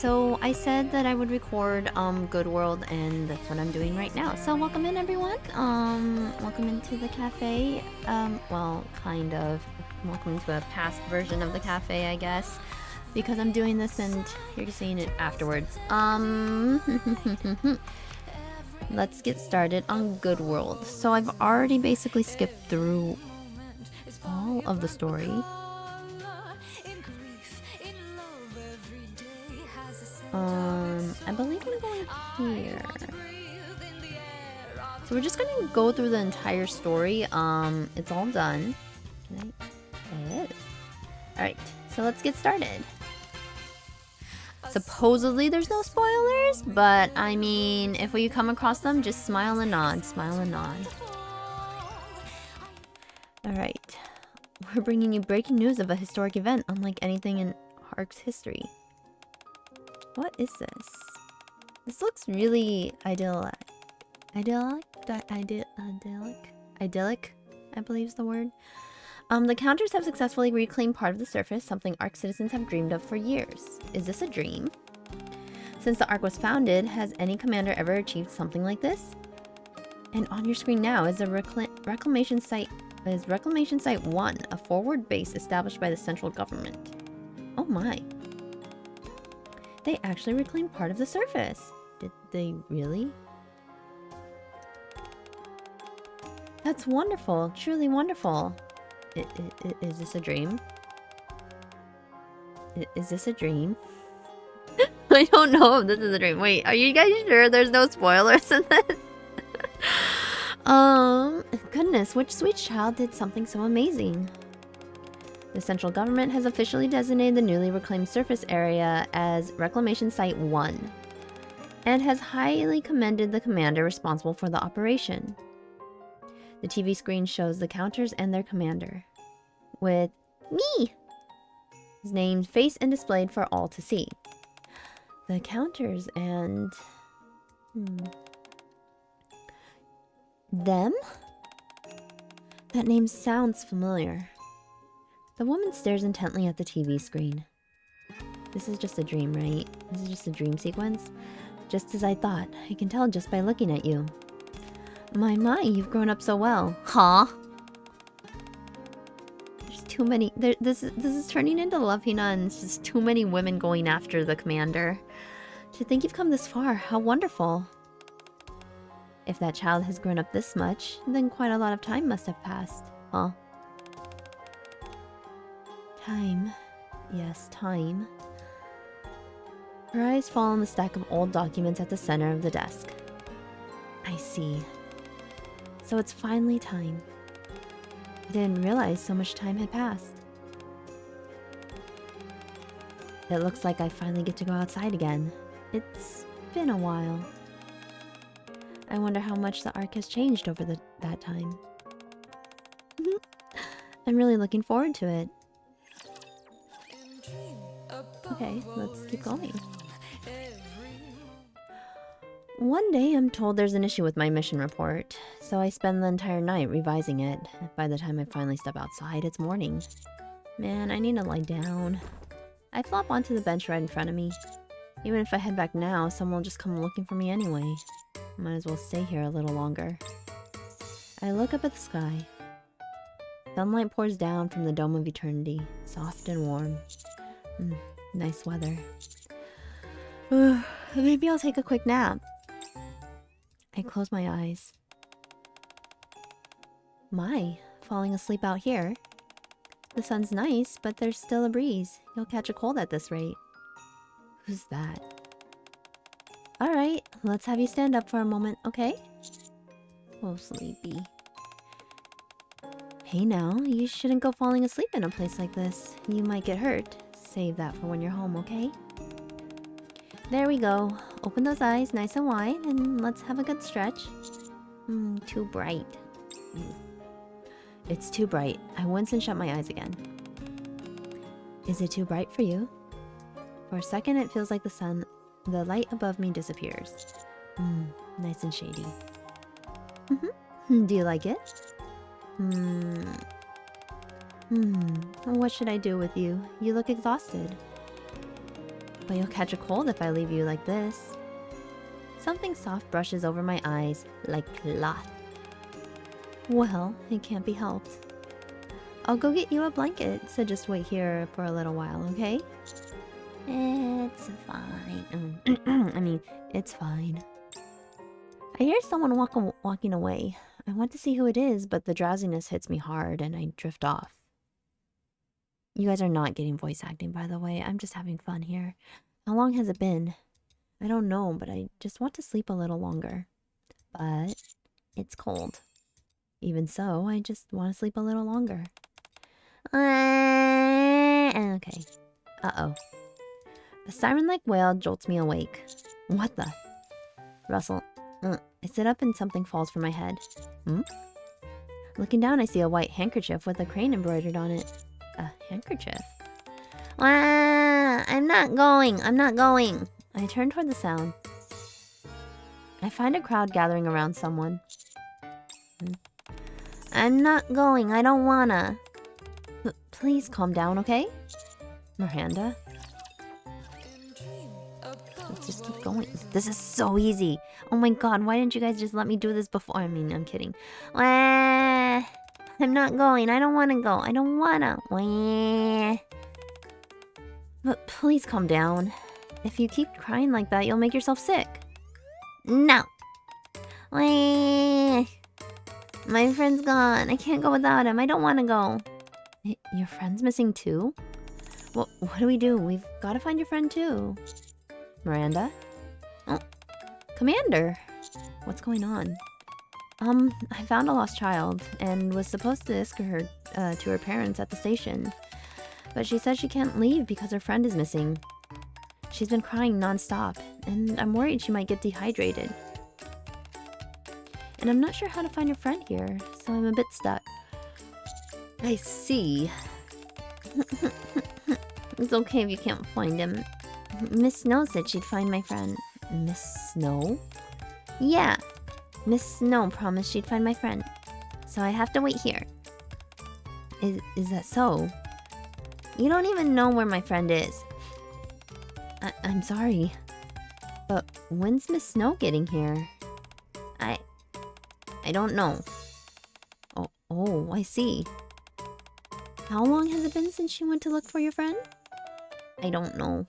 so I said that I would record Good World, and that's what I'm doing right now. So welcome in, everyone. Welcome into the cafe. Well, kind of. Welcome to a past version of the cafe, I guess, because I'm doing this and you're seeing it afterwards. Let's get started on Good World. So I've already basically skipped through all of the story. I believe I'm going here. So we're just gonna go through the entire story. It's all done. It is. Alright, so let's get started. Supposedly there's no spoilers, but I mean, if you come across them, just smile and nod. Smile and nod. Alright. We're bringing you breaking news of a historic event unlike anything in Ark's history. What is this? This looks really idyllic. Idyllic, I believe is the word. The counters have successfully reclaimed part of the surface, something Ark citizens have dreamed of for years. Is this a dream? Since the Ark was founded, has any commander ever achieved something like this? And on your screen now is a reclamation site. Is Reclamation Site 1, a forward base established by the central government. Oh my. They actually reclaimed part of the surface. Did they really? That's wonderful. Truly wonderful. Is this a dream? Is this a dream? I don't know if this is a dream. Wait, are you guys sure there's no spoilers in this? Goodness, which sweet child did something so amazing? The central government has officially designated the newly reclaimed surface area as Reclamation Site 1 and has highly commended the commander responsible for the operation. The TV screen shows the counters and their commander, with me, his name faced and displayed for all to see. The counters and... them? That name sounds familiar. The woman stares intently at the TV screen. This is just a dream, right? This is just a dream sequence? Just as I thought. I can tell just by looking at you. My, you've grown up so well. Huh? There's too many... This is turning into Love Hina, and it's just too many women going after the commander. To think you've come this far, how wonderful. If that child has grown up this much, then quite a lot of time must have passed. Huh? Time. Yes, time. Her eyes fall on the stack of old documents at the center of the desk. I see. So it's finally time. I didn't realize so much time had passed. It looks like I finally get to go outside again. It's been a while. I wonder how much the Ark has changed over that time. I'm really looking forward to it. Okay, let's keep going. One day I'm told there's an issue with my mission report, so I spend the entire night revising it. By the time I finally step outside, it's morning. Man, I need to lie down. I flop onto the bench right in front of me. Even if I head back now, someone will just come looking for me anyway. Might as well stay here a little longer. I look up at the sky. Sunlight pours down from the dome of eternity, soft and warm. Nice weather. Maybe I'll take a quick nap. I close my eyes. My, falling asleep out here. The sun's nice, but there's still a breeze. You'll catch a cold at this rate. Who's that? Alright, let's have you stand up for a moment, okay? Oh, sleepy. Hey now, you shouldn't go falling asleep in a place like this. You might get hurt. Save that for when you're home, okay? There we go. Open those eyes nice and wide, and let's have a good stretch. Too bright. It's too bright. I once and shut my eyes again. Is it too bright for you? For a second, it feels like the light above me disappears. Nice and shady. Do you like it? What should I do with you? You look exhausted. But you'll catch a cold if I leave you like this. Something soft brushes over my eyes like cloth. Well, it can't be helped. I'll go get you a blanket, so just wait here for a little while, okay? It's fine. I mean, it's fine. I hear someone walking away. I want to see who it is, but the drowsiness hits me hard and I drift off. You guys are not getting voice acting, by the way. I'm just having fun here. How long has it been? I don't know, but I just want to sleep a little longer. But it's cold. Even so, I just want to sleep a little longer. Okay. Uh-oh. A siren-like wail jolts me awake. What the? Rustle. I sit up and something falls from my head. Looking down, I see a white handkerchief with a crane embroidered on it. A handkerchief? I'm not going. I'm not going. I turn toward the sound. I find a crowd gathering around someone. I'm not going. I don't wanna. Please calm down, okay? Miranda? Let's just keep going. This is so easy. Oh my god, why didn't you guys just let me do this before? I mean, I'm kidding. I'm not going. I don't want to go. I don't wanna. But please calm down. If you keep crying like that, you'll make yourself sick. No. My friend's gone. I can't go without him. I don't want to go. Your friend's missing too? What do we do? We've got to find your friend too. Miranda? Oh, Commander. What's going on? I found a lost child and was supposed to escort her to her parents at the station. But she said she can't leave because her friend is missing. She's been crying non-stop, and I'm worried she might get dehydrated. And I'm not sure how to find your friend here, so I'm a bit stuck. I see. It's okay if you can't find him. Miss Snow said she'd find my friend. Miss Snow? Yeah. Miss Snow promised she'd find my friend. So I have to wait here. Is that so? You don't even know where my friend is. I'm sorry. But when's Miss Snow getting here? I don't know. Oh, I see. How long has it been since she went to look for your friend? I don't know.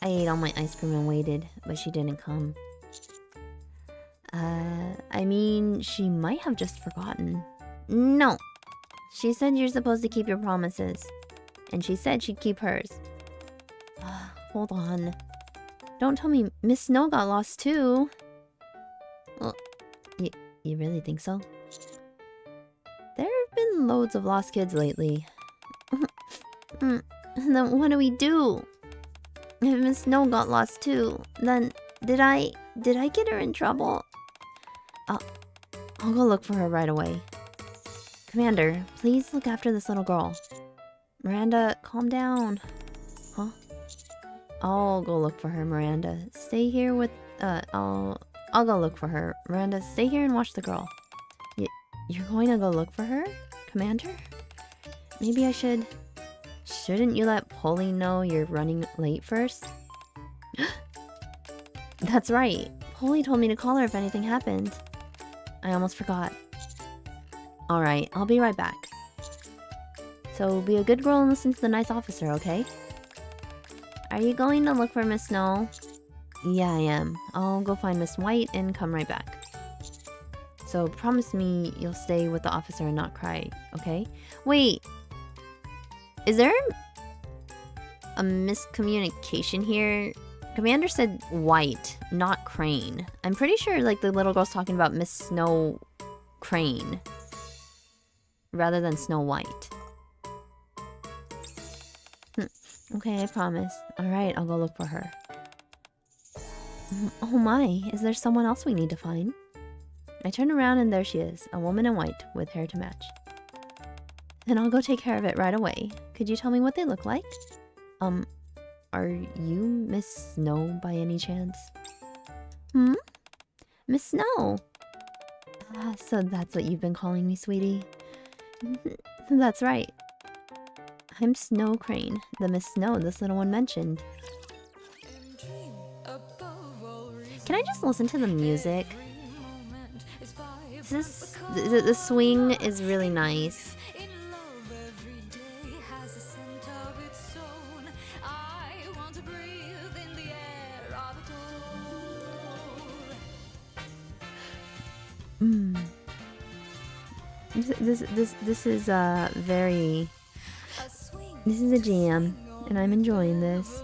I ate all my ice cream and waited, but she didn't come. I mean, she might have just forgotten. No. She said you're supposed to keep your promises. And she said she'd keep hers. Hold on. Don't tell me Miss Snow got lost too. Well, you really think so? There have been loads of lost kids lately. Then what do we do? If Miss Snow got lost too, then did I get her in trouble? I'll go look for her right away. Commander, please look after this little girl. Miranda, calm down. Huh? I'll go look for her, Miranda. Stay here with... I'll go look for her. Miranda, stay here and watch the girl. You're going to go look for her? Commander? Maybe I should... Shouldn't you let Polly know you're running late first? That's right. Polly told me to call her if anything happened. I almost forgot. Alright, I'll be right back. So be a good girl and listen to the nice officer, okay? Are you going to look for Miss Snow? Yeah, I am. I'll go find Miss White and come right back. So promise me you'll stay with the officer and not cry, okay? Wait! Is there a miscommunication here? Commander said White, not Crane. I'm pretty sure like the little girl's talking about Miss Snow Crane rather than Snow White. Okay, I promise. Alright, I'll go look for her. Oh my, is there someone else we need to find? I turn around and there she is, a woman in white with hair to match. Then I'll go take care of it right away. Could you tell me what they look like? Are you Miss Snow by any chance? Miss Snow? So that's what you've been calling me, sweetie? That's right. I'm Snow Crane, the Miss Snow this little one mentioned. Can I just listen to the music? The swing is really nice. This is very. This is a jam, and I'm enjoying this.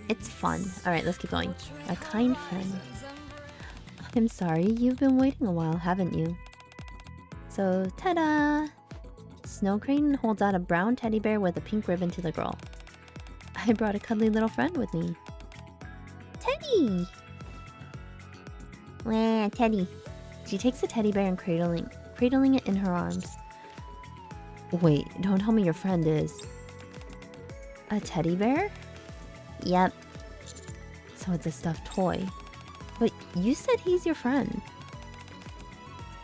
It's fun. Alright, let's keep going. A kind friend. I'm sorry, you've been waiting a while, haven't you? So, ta-da! Snow Crane holds out a brown teddy bear with a pink ribbon to the girl. I brought a cuddly little friend with me. Teddy! Wah, Teddy. She takes the teddy bear and cradling it in her arms. Wait, don't tell me your friend is... a teddy bear? Yep. So it's a stuffed toy. But you said he's your friend.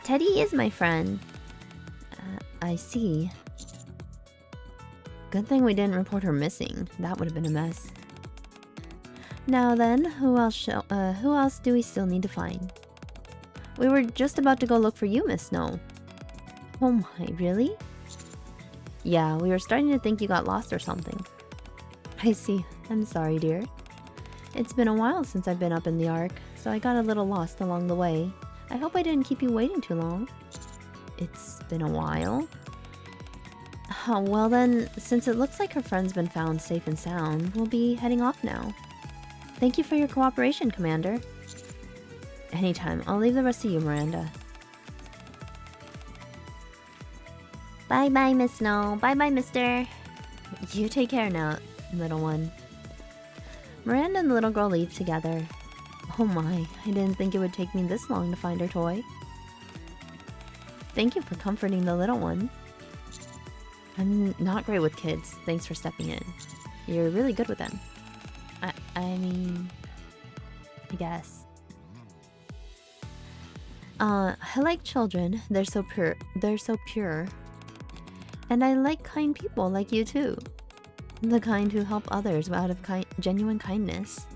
Teddy is my friend. I see. Good thing we didn't report her missing. That would have been a mess. Now then, who else do we still need to find? We were just about to go look for you, Miss Snow. Oh my, really? Yeah, we were starting to think you got lost or something. I see. I'm sorry, dear. It's been a while since I've been up in the Ark, so I got a little lost along the way. I hope I didn't keep you waiting too long. It's been a while? Oh, well then, since it looks like her friend's been found safe and sound, we'll be heading off now. Thank you for your cooperation, Commander. Anytime. I'll leave the rest to you, Miranda. Bye-bye, Miss Snow. Bye-bye, mister. You take care now, little one. Miranda and the little girl leave together. Oh my, I didn't think it would take me this long to find her toy. Thank you for comforting the little one. I'm not great with kids. Thanks for stepping in. You're really good with them. I mean... I guess. I like children. They're so pure. They're so pure. And I like kind people like you too. The kind who help others out of genuine kindness.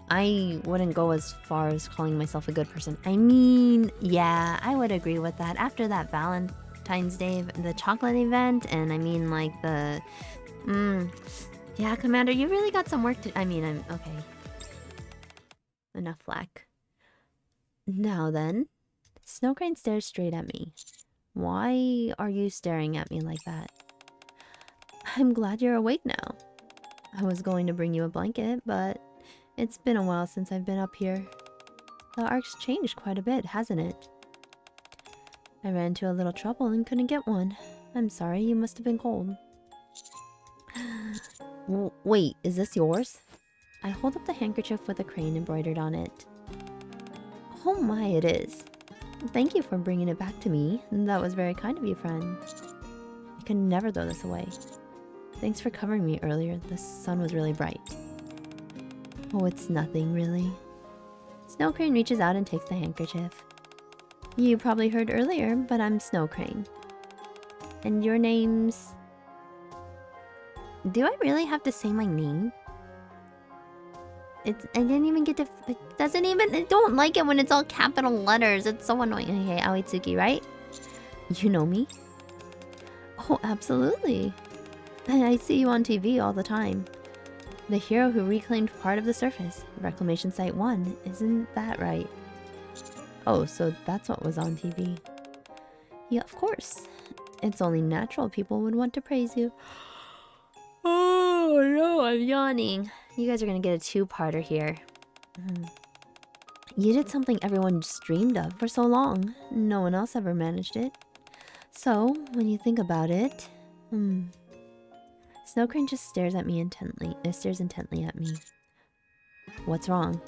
I wouldn't go as far as calling myself a good person. I mean, yeah, I would agree with that. After that Valentine's Day, the chocolate event, and I mean like the... yeah, Commander, you really got some work to... I mean, I'm... okay. Enough flack. Now then, Snow Crane stares straight at me. Why are you staring at me like that? I'm glad you're awake now. I was going to bring you a blanket, but it's been a while since I've been up here. The Ark's changed quite a bit, hasn't it? I ran into a little trouble and couldn't get one. I'm sorry, you must have been cold. Wait, is this yours? I hold up the handkerchief with a crane embroidered on it. Oh my, it is. Thank you for bringing it back to me. That was very kind of you, friend. I could never throw this away. Thanks for covering me earlier. The sun was really bright. Oh, it's nothing, really. Snow Crane reaches out and takes the handkerchief. You probably heard earlier, but I'm Snow Crane. And your name's... Do I really have to say my name? I didn't even get to... It doesn't even... I don't like it when it's all capital letters. It's so annoying. Okay, Aoitsuki, right? You know me? Oh, absolutely. I see you on TV all the time. The hero who reclaimed part of the surface. Reclamation Site 1. Isn't that right? Oh, so that's what was on TV. Yeah, of course. It's only natural people would want to praise you. Oh no, I'm yawning. You guys are gonna get a two-parter here. You did something everyone just dreamed of for so long. No one else ever managed it. So, when you think about it... Snow Crane just stares at me intently. Stares intently at me. What's wrong?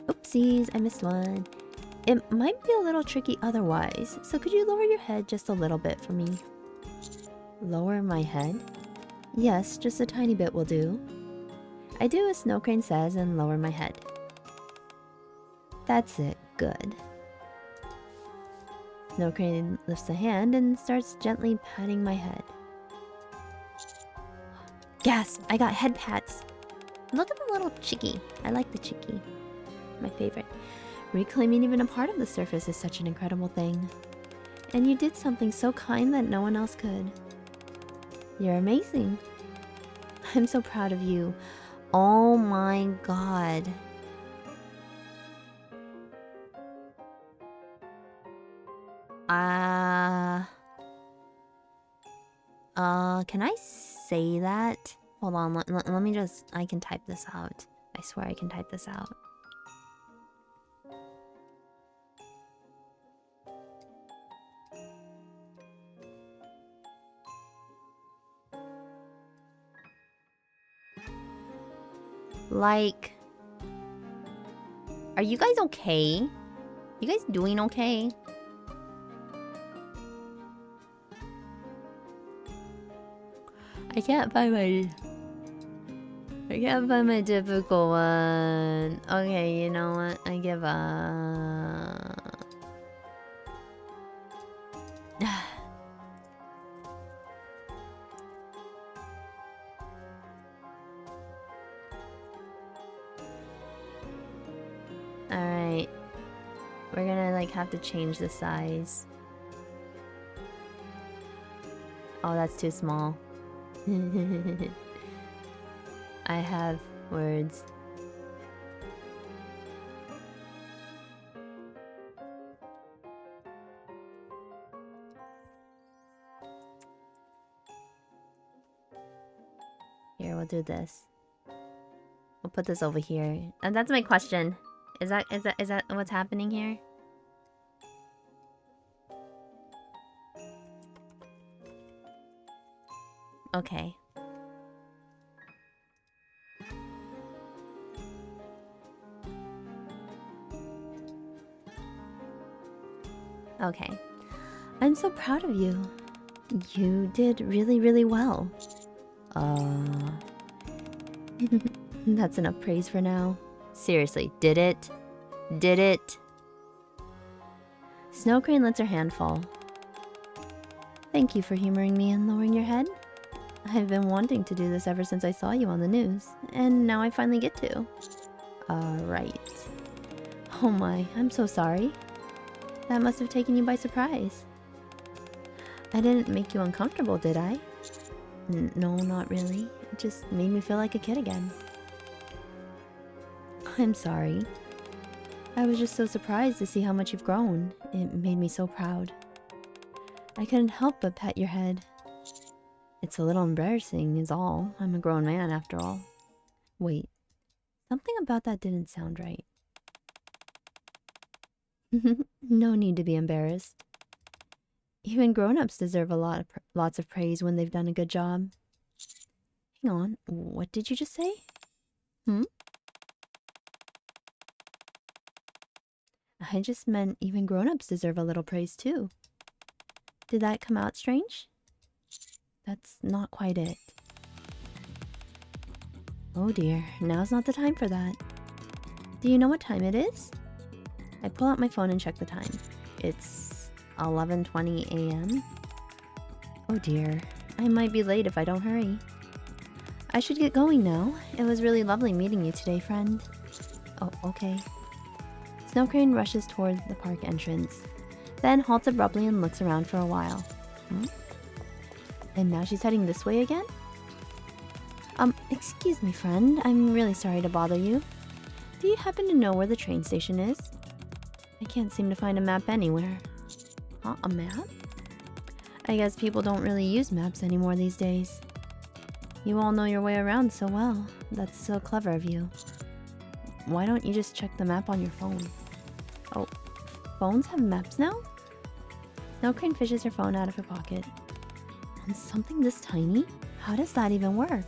Oopsies, I missed one. It might be a little tricky otherwise, so could you lower your head just a little bit for me? Lower my head? Yes, just a tiny bit will do. I do as Snow Crane says and lower my head. That's it, good. Snow Crane lifts a hand and starts gently patting my head. Gasp! I got head pats! Look at the little chickie. I like the chickie. My favorite. Reclaiming even a part of the surface is such an incredible thing. And you did something so kind that no one else could. You're amazing. I'm so proud of you. Oh my god. Can I say that? Hold on, let me just... I can type this out. I swear I can type this out. Like... Are you guys okay? You guys doing okay? I can't find my typical one. Okay, you know what? I give up. Alright. We're gonna like have to change the size. Oh, that's too small. I have words. Here, we'll do this. We'll put this over here. And that's my question. Is that what's happening here? Okay. Okay. I'm so proud of you. You did really, really well. That's enough praise for now. Seriously, did it? Did it? Snow Crane lets her hand fall. Thank you for humoring me and lowering your head. I've been wanting to do this ever since I saw you on the news, and now I finally get to. Right. Oh my, I'm so sorry. That must have taken you by surprise. I didn't make you uncomfortable, did I? No, not really. It just made me feel like a kid again. I'm sorry. I was just so surprised to see how much you've grown. It made me so proud. I couldn't help but pet your head. It's a little embarrassing is all. I'm a grown man after all. Wait. Something about that didn't sound right. No need to be embarrassed. Even grown-ups deserve lots of praise when they've done a good job. Hang on, what did you just say? I just meant even grown-ups deserve a little praise too. Did that come out strange? That's not quite it. Oh dear, now's not the time for that. Do you know what time it is? I pull out my phone and check the time. It's 11:20 a.m. Oh dear, I might be late if I don't hurry. I should get going now. It was really lovely meeting you today, friend. Oh, okay. Snow Crane rushes toward the park entrance, then halts abruptly and looks around for a while. And now she's heading this way again? Excuse me, friend. I'm really sorry to bother you. Do you happen to know where the train station is? I can't seem to find a map anywhere. Huh? A map? I guess people don't really use maps anymore these days. You all know your way around so well. That's so clever of you. Why don't you just check the map on your phone? Oh, phones have maps now? Snow Crane fishes her phone out of her pocket. On something this tiny? How does that even work?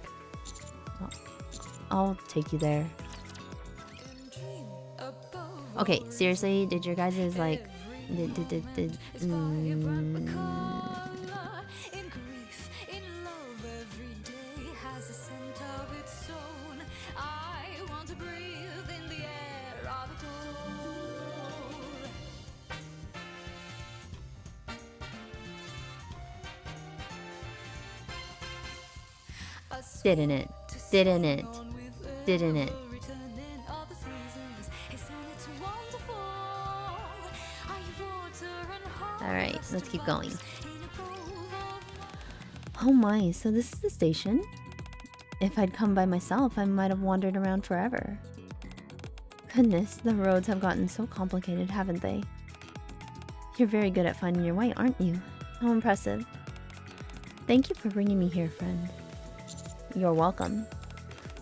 Well, I'll take you there. Okay, seriously, did your guys' like... Didn't it? Didn't it? Didn't it? Alright, let's keep going. Oh my, so this is the station? If I'd come by myself, I might have wandered around forever. Goodness, the roads have gotten so complicated, haven't they? You're very good at finding your way, aren't you? How impressive. Thank you for bringing me here, friend. You're welcome.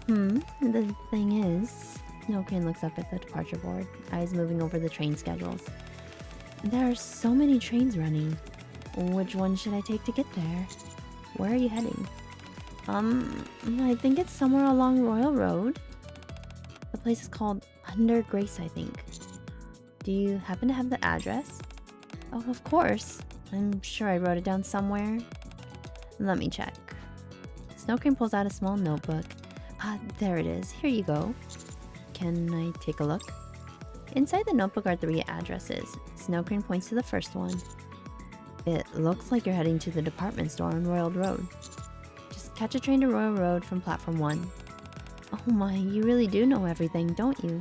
The thing is... Snowcrane looks up at the departure board, eyes moving over the train schedules. There are so many trains running. Which one should I take to get there? Where are you heading? I think it's somewhere along Royal Road. The place is called Under Grace, I think. Do you happen to have the address? Oh, of course. I'm sure I wrote it down somewhere. Let me check. Snowcrane pulls out a small notebook. Ah, there it is. Here you go. Can I take a look? Inside the notebook are 3 addresses. Snowcrane points to the first one. It looks like you're heading to the department store on Royal Road. Just catch a train to Royal Road from platform 1. Oh my, you really do know everything, don't you?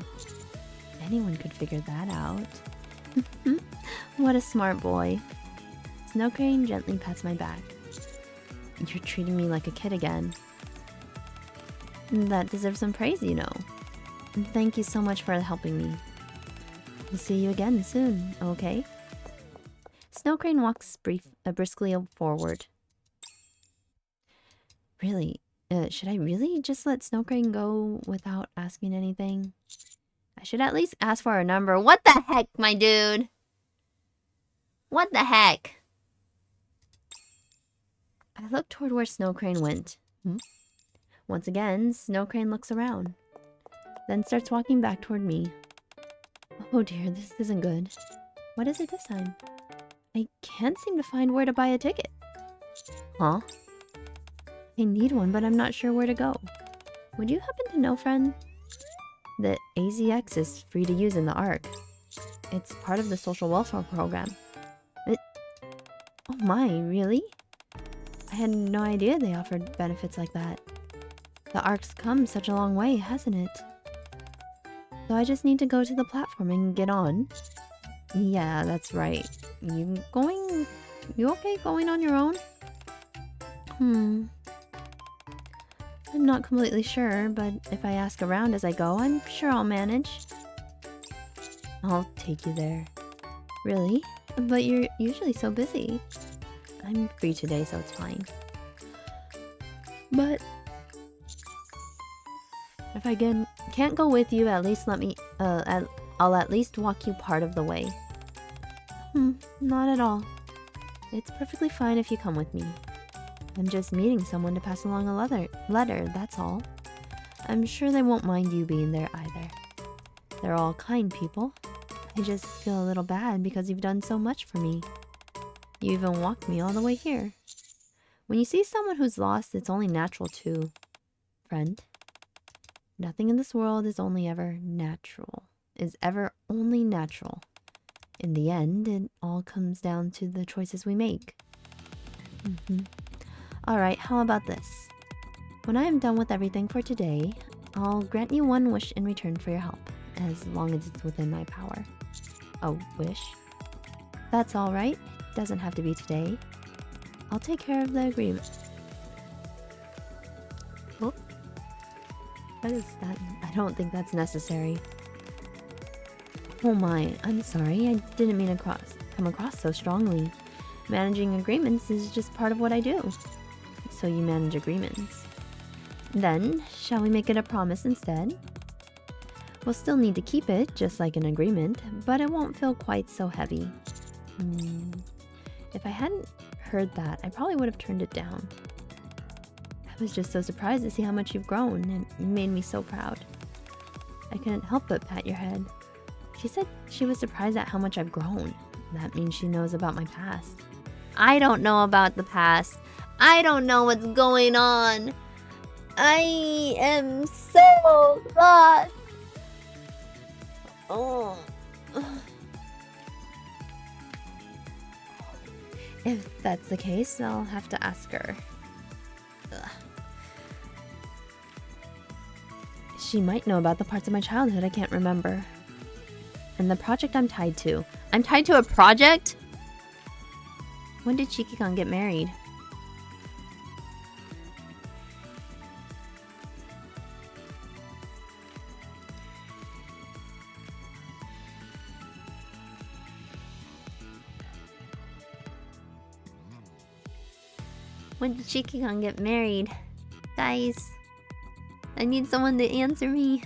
Anyone could figure that out. What a smart boy. Snowcrane gently pats my back. You're treating me like a kid again. That deserves some praise, you know. Thank you so much for helping me. We'll see you again soon, okay? Snowcrane walks briskly forward. Really? Should I really just let Snowcrane go without asking anything? I should at least ask for a number. What the heck, my dude? What the heck? I look toward where Snowcrane went. Once again, Snowcrane looks around. Then starts walking back toward me. Oh dear, this isn't good. What is it this time? I can't seem to find where to buy a ticket. Huh? I need one, but I'm not sure where to go. Would you happen to know, friend? The AZX is free to use in the ARC. It's part of the social welfare program. Oh my, really? I had no idea they offered benefits like that. The ARC's come such a long way, hasn't it? So I just need to go to the platform and get on. Yeah, that's right. You okay going on your own? I'm not completely sure, but if I ask around as I go, I'm sure I'll manage. I'll take you there. Really? But you're usually so busy. I'm free today, so it's fine. But if I can't go with you, at least let me, I'll at least walk you part of the way. Not at all. It's perfectly fine if you come with me. I'm just meeting someone to pass along a letter, that's all. I'm sure they won't mind you being there either. They're all kind people. I just feel a little bad because you've done so much for me. You even walked me all the way here. When you see someone who's lost, it's only natural to, friend. Nothing in this world is ever only natural. In the end, it all comes down to the choices we make. Alright, how about this? When I am done with everything for today, I'll grant you one wish in return for your help, as long as it's within my power. A wish? That's alright. Doesn't have to be today. I'll take care of the agreement. Oh. What is that? I don't think that's necessary. Oh my, I'm sorry. I didn't mean to come across so strongly. Managing agreements is just part of what I do. So you manage agreements. Then, shall we make it a promise instead? We'll still need to keep it, just like an agreement, but it won't feel quite so heavy. If I hadn't heard that, I probably would have turned it down. I was just so surprised to see how much you've grown, and it made me so proud. I couldn't help but pat your head. She said she was surprised at how much I've grown. That means she knows about my past. I don't know about the past. I don't know what's going on. I am so lost. Oh. If that's the case, I'll have to ask her. Ugh. She might know about the parts of my childhood I can't remember. And the project I'm tied to. I'm tied to a project? When did Shiki-kan get married? When did Shiki-kan get married? Guys, I need someone to answer me.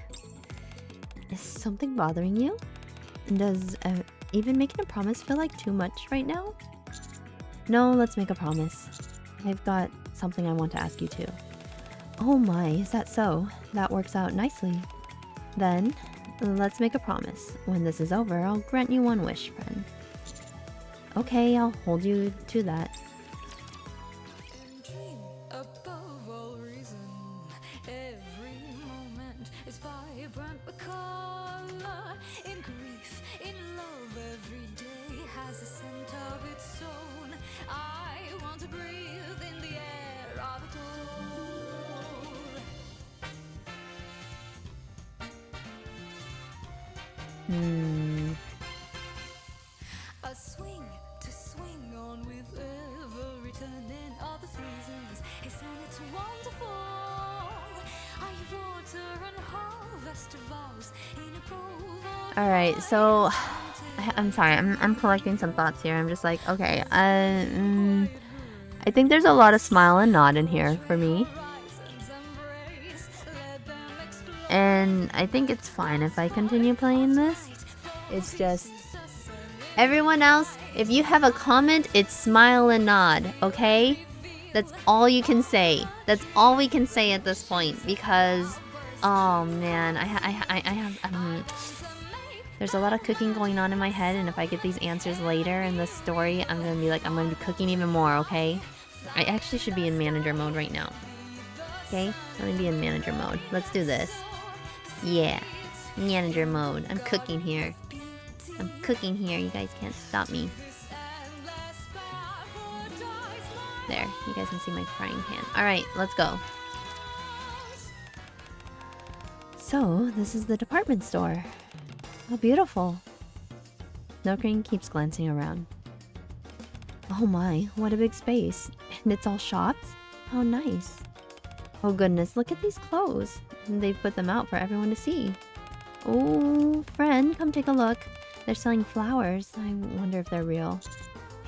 Is something bothering you? Does even making a promise feel like too much right now? No, let's make a promise. I've got something I want to ask you too. Oh my, is that so? That works out nicely. Then, let's make a promise. When this is over, I'll grant you one wish, friend. Okay, I'll hold you to that. A swing to swing on with every turn in all the seasons. Isn't it wonderful? Are you water and harvest vows in a grove? Alright, so I'm sorry, I'm collecting some thoughts here. I'm just like, okay, I think there's a lot of smile and nod in here for me. And I think it's fine if I continue playing this. It's just... everyone else, if you have a comment, it's smile and nod, okay? That's all you can say. That's all we can say at this point, because... oh man, I have... there's a lot of cooking going on in my head, and if I get these answers later in the story, I'm gonna be like, I'm gonna be cooking even more, okay? I actually should be in manager mode right now. Okay? Let me be in manager mode. Let's do this. Yeah. Manager mode. I'm cooking here. I'm cooking here. You guys can't stop me. There. You guys can see my frying pan. Alright, let's go. So, this is the department store. How beautiful. Snowcrane keeps glancing around. Oh my, what a big space. And it's all shops? How nice. Oh goodness, look at these clothes. And they've put them out for everyone to see. Oh, friend, come take a look. They're selling flowers. I wonder if they're real.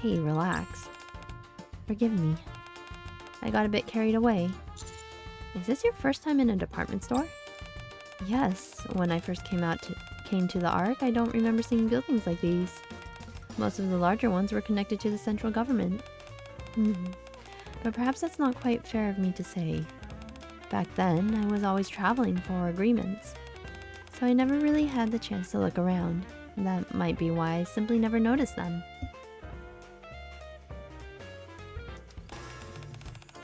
Hey, relax. Forgive me. I got a bit carried away. Is this your first time in a department store? Yes, when I first came to the Ark, I don't remember seeing buildings like these. Most of the larger ones were connected to the central government. But perhaps that's not quite fair of me to say. Back then, I was always traveling for agreements, so I never really had the chance to look around. That might be why I simply never noticed them.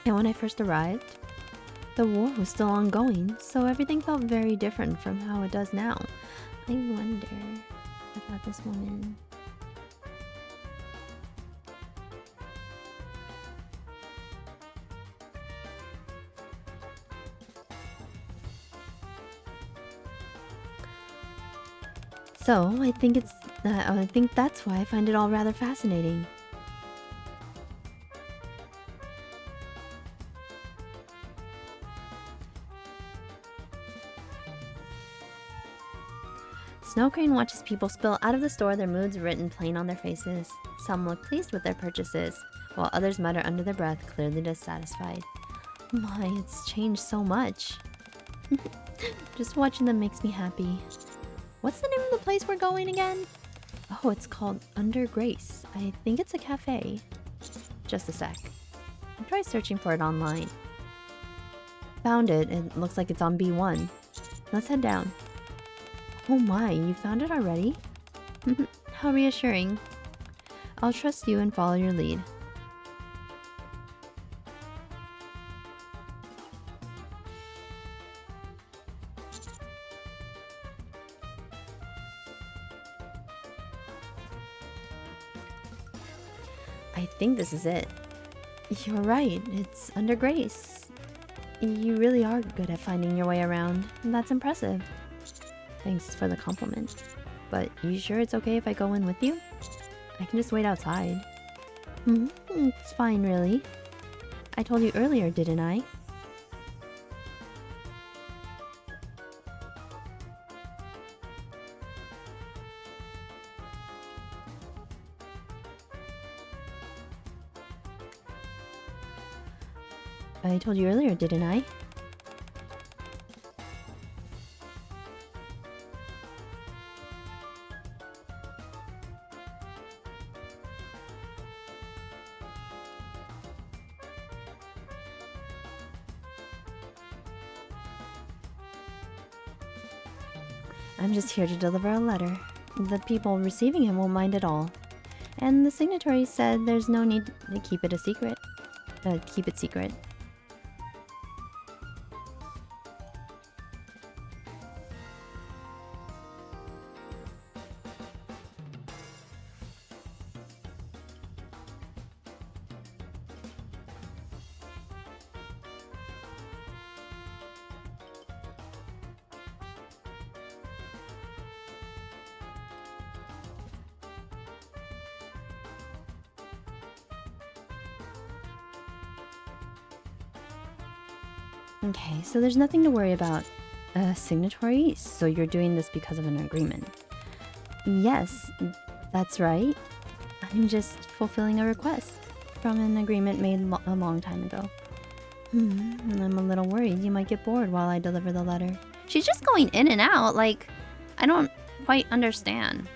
And when I first arrived, the war was still ongoing, so everything felt very different from how it does now. I wonder about this woman. So, I think that's why I find it all rather fascinating. Snowcrane watches people spill out of the store, their moods written plain on their faces. Some look pleased with their purchases, while others mutter under their breath, clearly dissatisfied. My, it's changed so much. Just watching them makes me happy. What's the name of the place we're going again? Oh, it's called Under Grace. I think it's a cafe. Just a sec. I'll try searching for it online. Found it. It looks like it's on B1. Let's head down. Oh my, you found it already? How reassuring. I'll trust you and follow your lead. I think this is it. You're right, it's under Grace. You really are good at finding your way around. That's impressive. Thanks for the compliment. But you sure it's okay if I go in with you? I can just wait outside. It's fine, really. I told you earlier, didn't I? I told you earlier, didn't I? I'm just here to deliver a letter. The people receiving it won't mind at all. And the signatory said there's no need to keep it a secret. Keep it secret. Okay, so there's nothing to worry about. Signatory? So you're doing this because of an agreement? Yes, that's right. I'm just fulfilling a request from an agreement made a long time ago. And I'm a little worried you might get bored while I deliver the letter. She's just going in and out, like, I don't quite understand.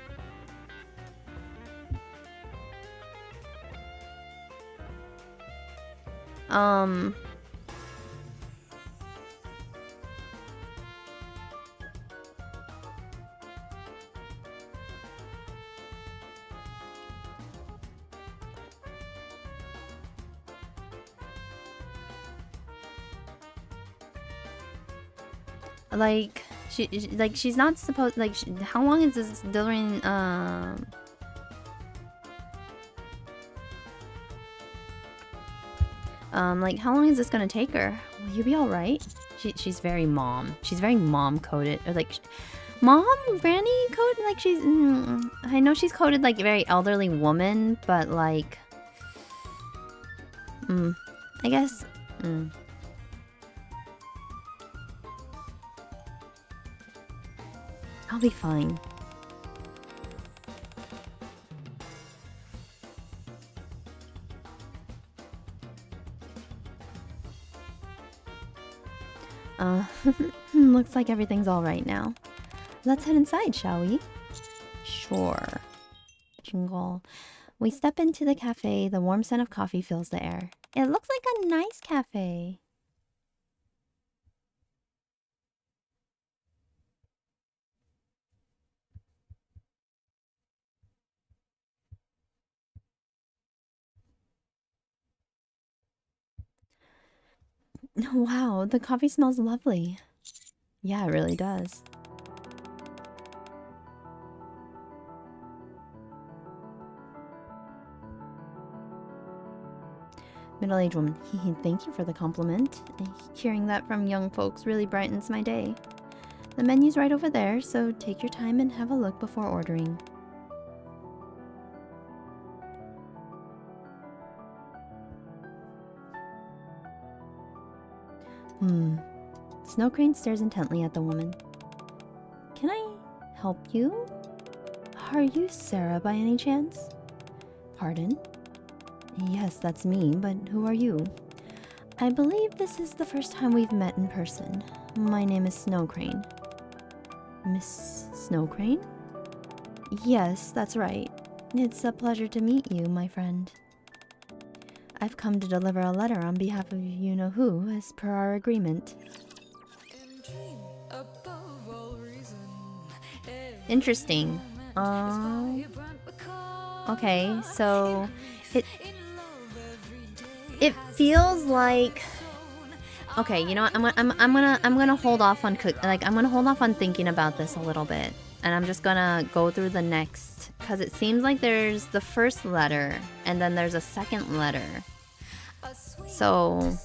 Like, she's not supposed, like, how long is this delivering, like, how long is this gonna take her? Will you be alright? She's very mom. She's very mom-coded. Or, like, mom? Granny coded? Like, she's... I know she's coded, like, a very elderly woman, but, like... I guess... I'll be fine. Looks like everything's all right now. Let's head inside, shall we? Sure. Jingle. We step into the cafe. The warm scent of coffee fills the air. It looks like a nice cafe. Wow, the coffee smells lovely. Yeah, it really does. Middle-aged woman. Thank you for the compliment. Hearing that from young folks really brightens my day. The menu's right over there, so take your time and have a look before ordering. Snow Crane stares intently at the woman. Can I help you? Are you Sarah by any chance? Pardon? Yes, that's me, but who are you? I believe this is the first time we've met in person. My name is Snow Crane. Miss Snow Crane? Yes, that's right. It's a pleasure to meet you, my friend. I've come to deliver a letter on behalf of you-know-who, as per our agreement. Interesting. Okay, so it feels like, okay, you know what? I'm gonna hold off on I'm gonna hold off on thinking about this a little bit, and I'm just gonna go through the next, because it seems like there's the first letter and then there's a second letter. So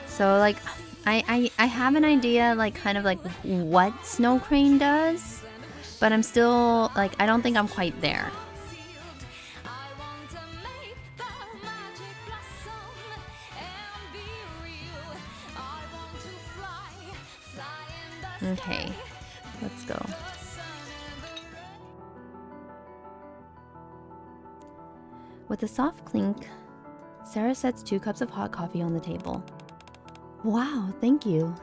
so like I have an idea, like kind of like what Snow Crane does, but I'm still like, I don't think I'm quite there. Okay, let's go. With a soft clink, Sarah sets 2 cups of hot coffee on the table. Wow, thank you.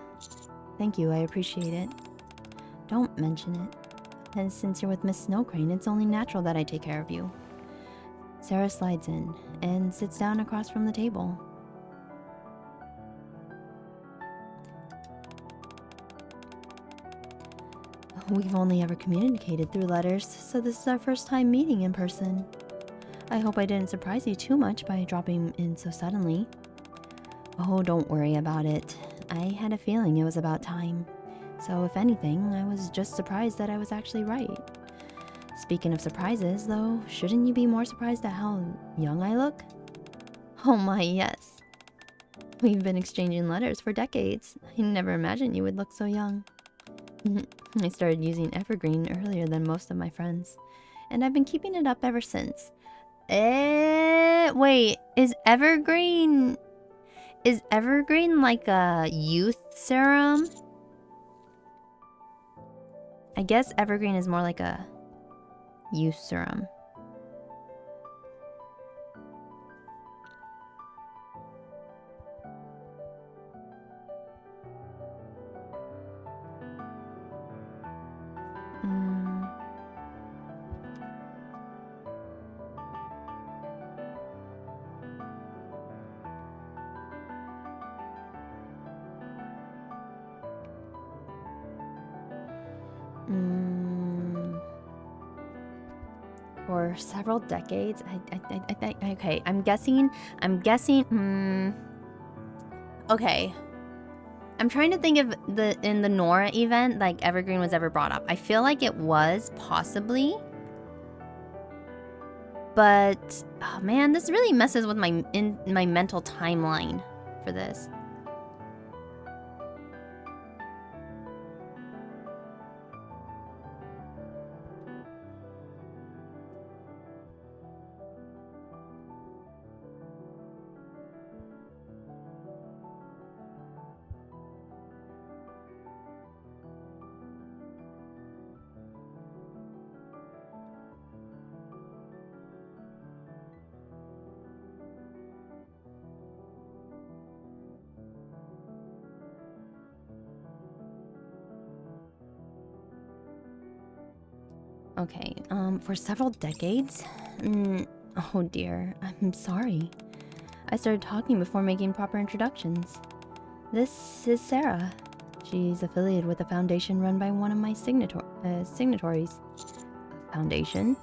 Thank you, I appreciate it. Don't mention it. And since you're with Miss Snow Crane, it's only natural that I take care of you. Sarah slides in and sits down across from the table. We've only ever communicated through letters, so this is our first time meeting in person. I hope I didn't surprise you too much by dropping in so suddenly. Oh, don't worry about it. I had a feeling it was about time. So if anything, I was just surprised that I was actually right. Speaking of surprises, though, shouldn't you be more surprised at how young I look? Oh my, yes. We've been exchanging letters for decades. I never imagined you would look so young. I started using Evergreen earlier than most of my friends, and I've been keeping it up ever since. Wait, is Evergreen like a youth serum? I guess Evergreen is more like a youth serum. For several decades, okay, I'm guessing, okay. I'm trying to think if in the Nora event, like, Evergreen was ever brought up. I feel like it was, possibly. But, oh man, this really messes with my mental timeline for this. Okay, for several decades? Oh dear, I'm sorry. I started talking before making proper introductions. This is Sarah. She's affiliated with a foundation run by one of my signatories. Foundation?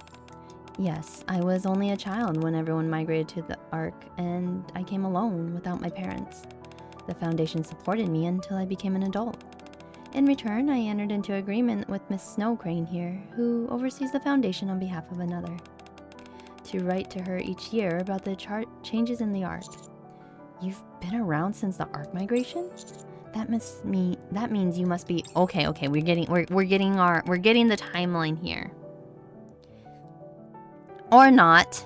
Yes, I was only a child when everyone migrated to the Ark, and I came alone without my parents. The foundation supported me until I became an adult. In return, I entered into agreement with Miss Snow Crane here, who oversees the foundation on behalf of another, to write to her each year about the changes in the Ark. You've been around since the Ark migration? That means you must be okay. We're getting the timeline here, or not.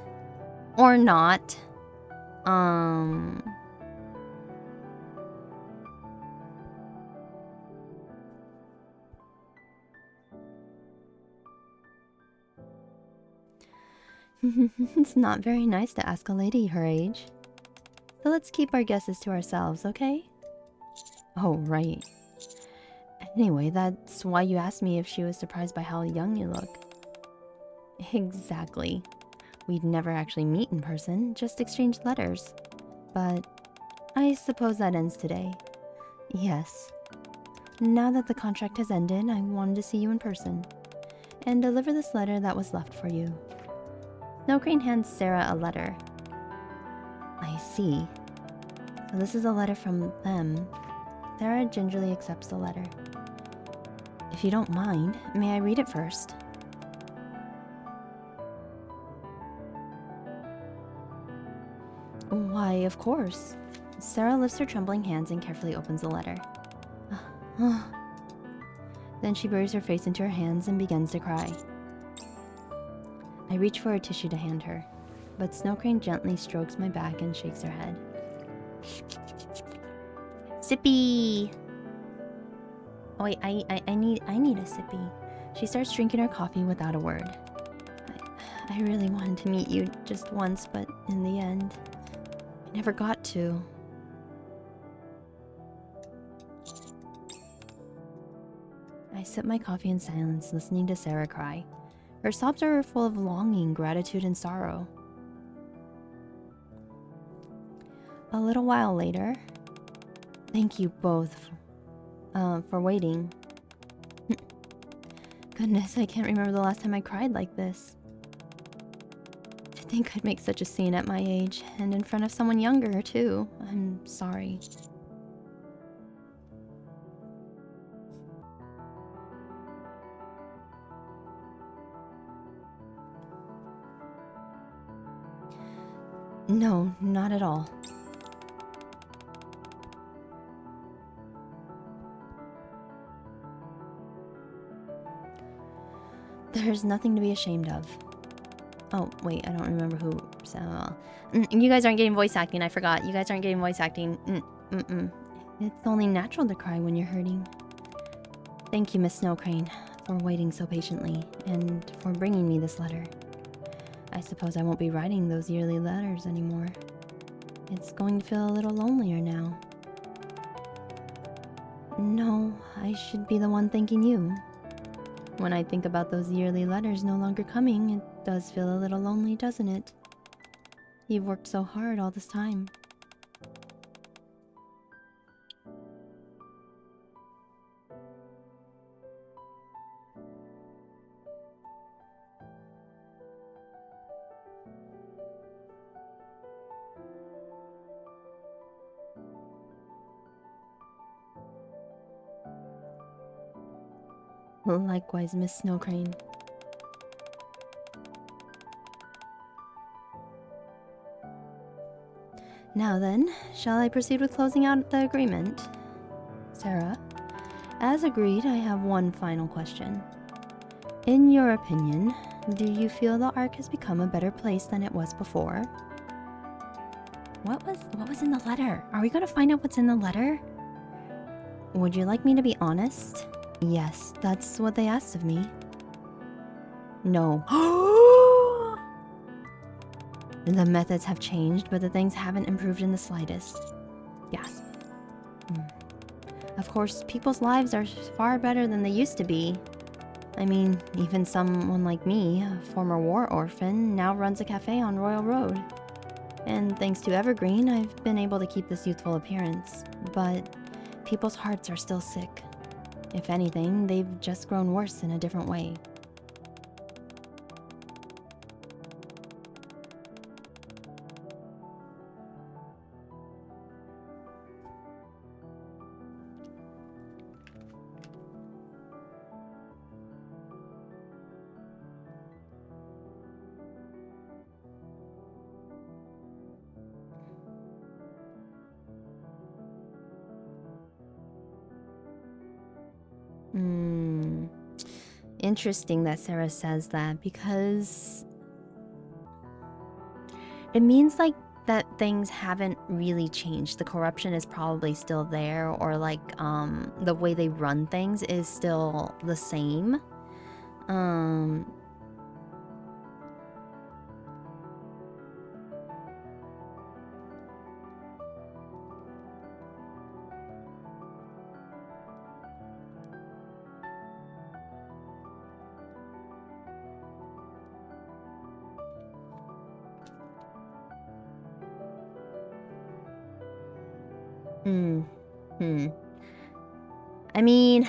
It's not very nice to ask a lady her age. So let's keep our guesses to ourselves, okay? Oh, right. Anyway, that's why you asked me if she was surprised by how young you look. Exactly. We'd never actually meet in person, just exchange letters. But I suppose that ends today. Yes. Now that the contract has ended, I wanted to see you in person and deliver this letter that was left for you. Snow Crane hands Sarah a letter. I see. So this is a letter from them. Sarah gingerly accepts the letter. If you don't mind, may I read it first? Why, of course. Sarah lifts her trembling hands and carefully opens the letter. Then she buries her face into her hands and begins to cry. I reach for a tissue to hand her, but Snow Crane gently strokes my back and shakes her head. Sippy! Oh wait, I need a sippy. She starts drinking her coffee without a word. I really wanted to meet you just once, but in the end, I never got to. I sip my coffee in silence, listening to Sarah cry. Her sobs are full of longing, gratitude, and sorrow. A little while later, thank you both for waiting. Goodness, I can't remember the last time I cried like this. To think I'd make such a scene at my age, and in front of someone younger, too. I'm sorry. No, not at all. There's nothing to be ashamed of. Oh, wait, I don't remember who. So, you guys aren't getting voice acting, I forgot. You guys aren't getting voice acting. It's only natural to cry when you're hurting. Thank you, Miss Snow Crane, for waiting so patiently, and for bringing me this letter. I suppose I won't be writing those yearly letters anymore. It's going to feel a little lonelier now. No, I should be the one thanking you. When I think about those yearly letters no longer coming, it does feel a little lonely, doesn't it? You've worked so hard all this time. Likewise, Miss Snow Crane. Now then, shall I proceed with closing out the agreement? Sarah, as agreed, I have one final question. In your opinion, do you feel the Ark has become a better place than it was before? What was in the letter? Are we gonna find out what's in the letter? Would you like me to be honest? Yes, that's what they asked of me. No. The methods have changed, but the things haven't improved in the slightest. Gasp. Of course, people's lives are far better than they used to be. I mean, even someone like me, a former war orphan, now runs a cafe on Royal Road. And thanks to Evergreen, I've been able to keep this youthful appearance. But people's hearts are still sick. If anything, they've just grown worse in a different way. Interesting that Sarah says that, because it means like that things haven't really changed. The corruption is probably still there, or like the way they run things is still the same. I mean,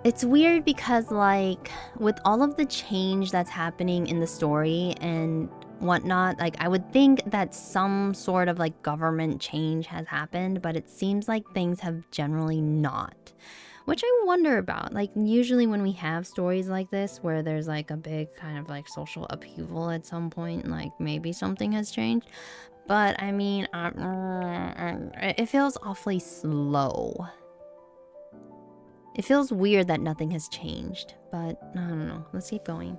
it's weird because, like, with all of the change that's happening in the story and whatnot, like, I would think that some sort of, like, government change has happened, but it seems like things have generally not. Which I wonder about. Like, usually when we have stories like this, where there's, like, a big kind of, like, social upheaval at some point, like, maybe something has changed. But, I mean, it feels awfully slow. It feels weird that nothing has changed, but I don't know. Let's keep going.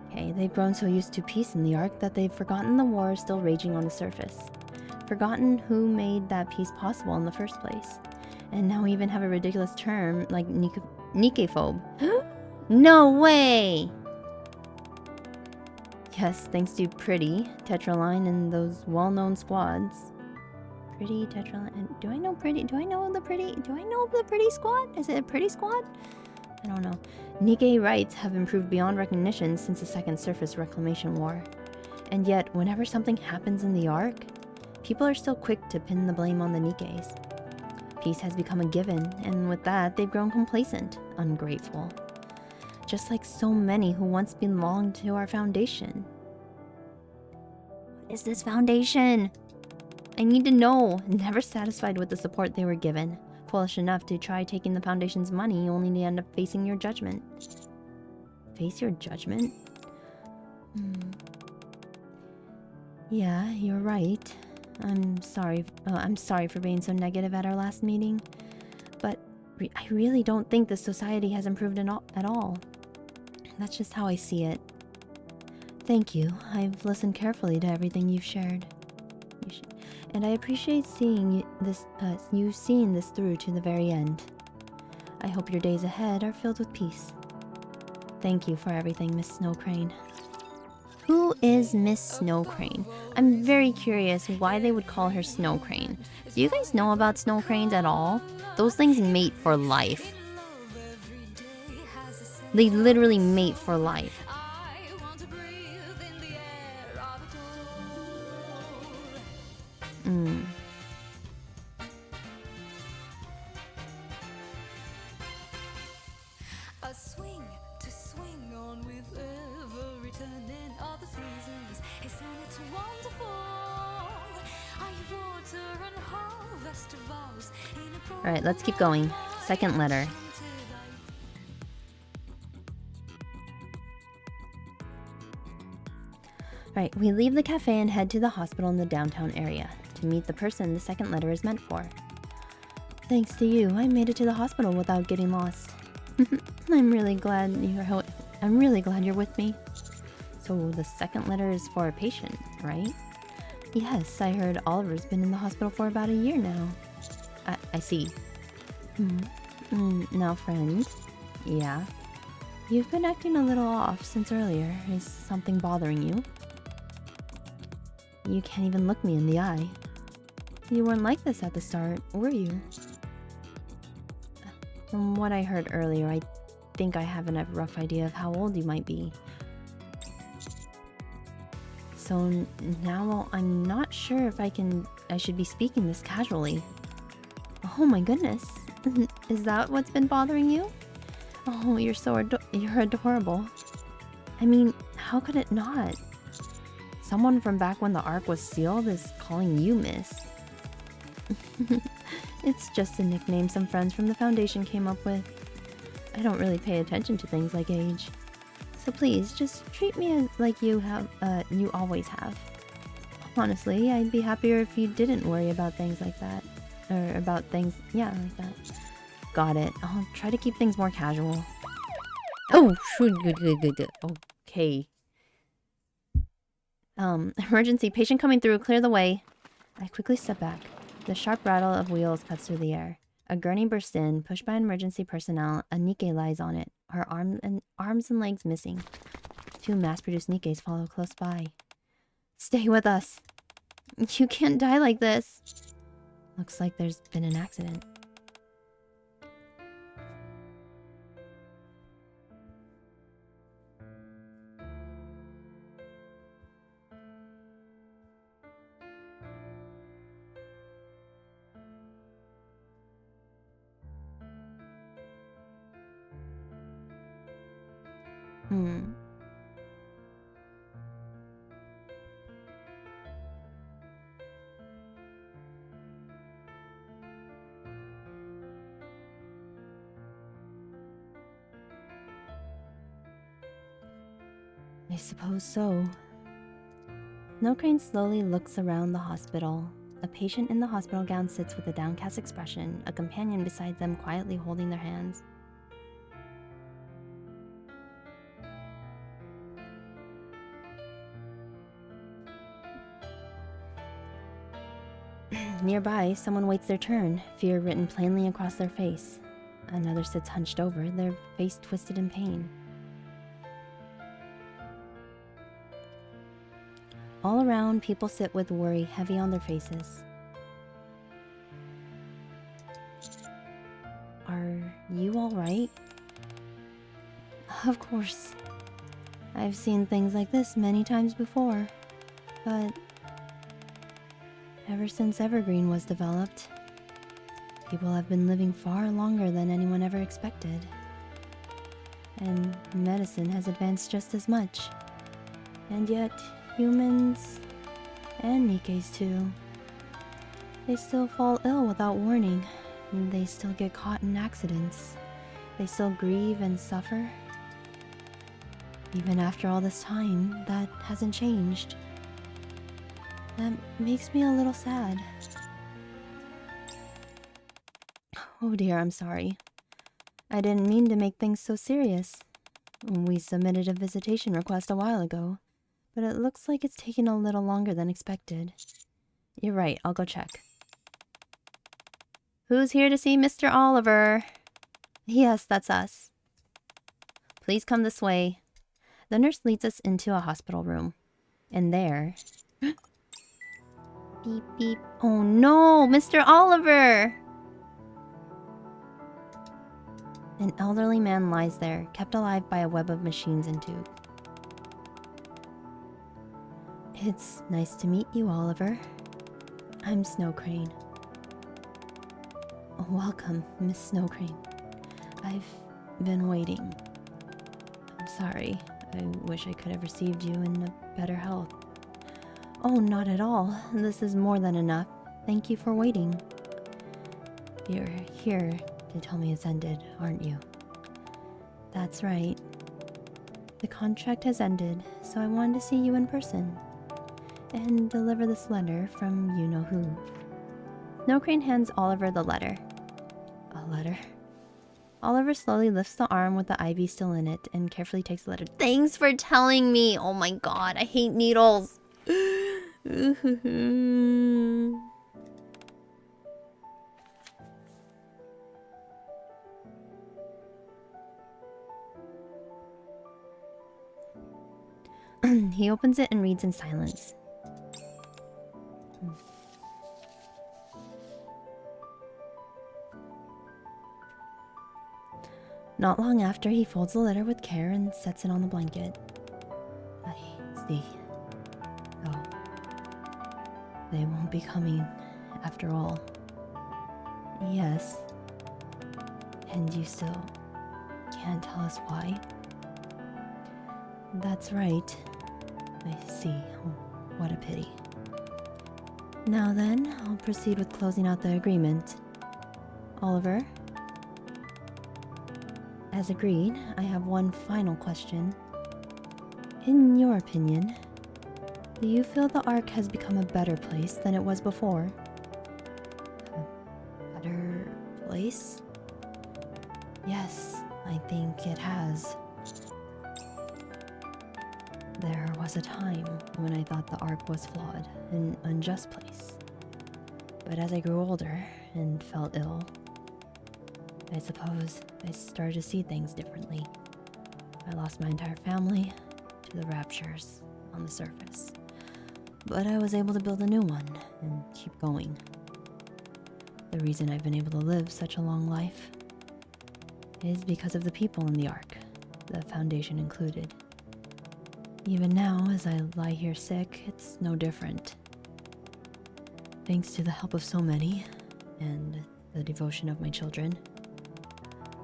Okay, they've grown so used to peace in the Ark that they've forgotten the war still raging on the surface. Forgotten who made that peace possible in the first place. And now we even have a ridiculous term like NIKKE-phobe. No way! Yes, thanks to Pretty, Tetraline, and those well-known squads. Pretty, Tetraline, do I know Pretty? Do I know the Pretty squad? Is it a Pretty squad? I don't know. Nikkei rights have improved beyond recognition since the Second Surface Reclamation War. And yet, whenever something happens in the Ark, people are still quick to pin the blame on the Nikkeis. Peace has become a given, and with that, they've grown complacent, ungrateful. Just like so many who once belonged to our foundation. What is this foundation? I need to know. Never satisfied with the support they were given. Foolish enough to try taking the Foundation's money, only to end up facing your judgment. Face your judgment? Yeah, you're right. I'm sorry for being so negative at our last meeting. But I really don't think the society has improved at all. That's just how I see it. Thank you. I've listened carefully to everything you've shared. And I appreciate seeing you seeing this through to the very end. I hope your days ahead are filled with peace. Thank you for everything, Miss Snow Crane. Who is Miss Snow Crane? I'm very curious why they would call her Snow Crane. Do you guys know about snow cranes at all? Those things mate for life. They literally mate for life. A swing to swing on with every turn in all the seasons. Isn't it wonderful? I water and harvest vows in a Alright, let's keep going. Second letter. Right, we leave the cafe and head to the hospital in the downtown area to meet the person the second letter is meant for. Thanks to you, I made it to the hospital without getting lost. I'm really glad you're with me. So the second letter is for a patient, right? Yes, I heard Oliver's been in the hospital for about a year now. I see. Now, friend. Yeah? You've been acting a little off since earlier. Is something bothering you? You can't even look me in the eye. You weren't like this at the start, were you? From what I heard earlier, I think I have a rough idea of how old you might be. So now I'm not sure if I should be speaking this casually. Oh my goodness. Is that what's been bothering you? Oh, you're adorable. I mean, how could it not? Someone from back when the Ark was sealed is calling you Miss. It's just a nickname some friends from the Foundation came up with. I don't really pay attention to things like age. So please, just treat me like you always have. Honestly, I'd be happier if you didn't worry about things like that. Or about things, yeah, like that. Got it. I'll try to keep things more casual. Oh, okay. Emergency, patient coming through, clear the way. I quickly step back. The sharp rattle of wheels cuts through the air. A gurney bursts in, pushed by emergency personnel. A Nikke lies on it, her arms and legs missing. Two mass-produced Nikkes follow close by. Stay with us. You can't die like this. Looks like there's been an accident. I suppose so. Snowcrane slowly looks around the hospital. A patient in the hospital gown sits with a downcast expression, a companion beside them quietly holding their hands. Nearby, someone waits their turn, fear written plainly across their face. Another sits hunched over, their face twisted in pain. All around, people sit with worry heavy on their faces. Are you all right? Of course. I've seen things like this many times before, but ever since Evergreen was developed, people have been living far longer than anyone ever expected. And medicine has advanced just as much. And yet, humans, and NIKKEs too, they still fall ill without warning. They still get caught in accidents. They still grieve and suffer. Even after all this time, that hasn't changed. That makes me a little sad. Oh dear, I'm sorry. I didn't mean to make things so serious. We submitted a visitation request a while ago, but it looks like it's taking a little longer than expected. You're right, I'll go check. Who's here to see Mr. Oliver? Yes, that's us. Please come this way. The nurse leads us into a hospital room. And there... Beep, beep. Oh no, Mr. Oliver! An elderly man lies there, kept alive by a web of machines and tubes. It's nice to meet you, Oliver. I'm Snowcrane. Welcome, Miss Snowcrane. I've been waiting. I'm sorry. I wish I could have received you in a better health. Oh, not at all. This is more than enough. Thank you for waiting. You're here to tell me it's ended, aren't you? That's right. The contract has ended, so I wanted to see you in person. And deliver this letter from you-know-who. Snowcrane hands Oliver the letter. A letter? Oliver slowly lifts the arm with the IV still in it and carefully takes the letter. Thanks for telling me! Oh my god, I hate needles! He opens it and reads in silence. Not long after, he folds the letter with care and sets it on the blanket. I see. Oh. They won't be coming, after all. Yes. And you still can't tell us why? That's right. I see. Oh, what a pity. Now then, I'll proceed with closing out the agreement. Oliver? As agreed, I have one final question. In your opinion, do you feel the Ark has become a better place than it was before? A better place? Yes, I think it has. There was a time when I thought the Ark was flawed, an unjust place. But as I grew older and felt ill, I suppose I started to see things differently. I lost my entire family to the raptures on the surface. but I was able to build a new one and keep going. The reason I've been able to live such a long life is because of the people in the Ark, the Foundation included. Even now, as I lie here sick, it's no different. Thanks to the help of so many, and the devotion of my children,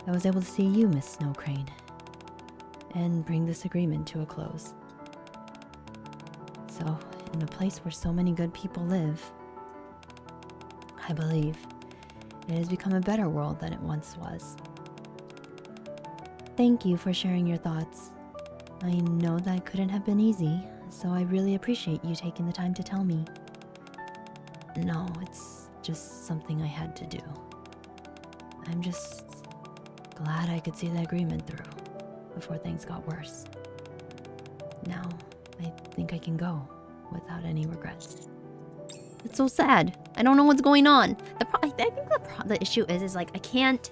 I was able to see you, Miss Snow Crane, and bring this agreement to a close. So, in a place where so many good people live, I believe it has become a better world than it once was. Thank you for sharing your thoughts. I know that couldn't have been easy, so I really appreciate you taking the time to tell me. No, it's just something I had to do. I'm just glad I could see the agreement through before things got worse. Now, I think I can go without any regrets. It's so sad. I don't know what's going on. I think the issue is like I can't.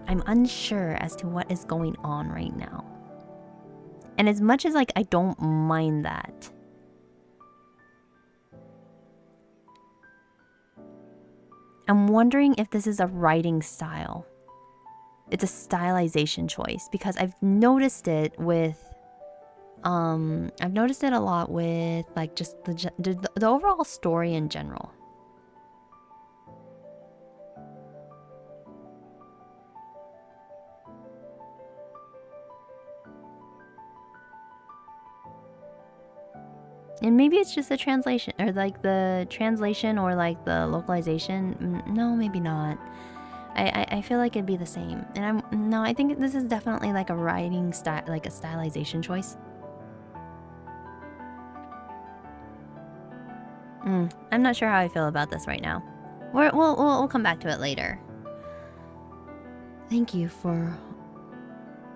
I'm unsure as to what is going on right now. And as much as like I don't mind that, I'm wondering if this is a writing style. It's a stylization choice because I've noticed it with I've noticed it a lot with like just the overall story in general. And maybe it's just the translation or like the translation or like the localization. No, maybe not. I feel like it'd be the same. And I think this is definitely like a writing style, like a stylization choice. I'm not sure how I feel about this right now. We'll come back to it later. Thank you for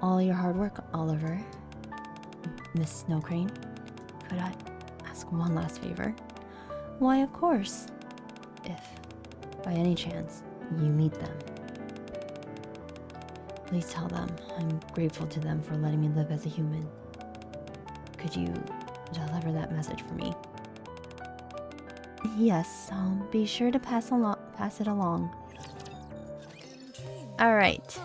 all your hard work, Oliver. Miss Snow Crane. Could I ask one last favor? Why, of course. If, by any chance, you meet them, please tell them I'm grateful to them for letting me live as a human. Could you deliver that message for me? Yes, I'll be sure to pass it along. All right.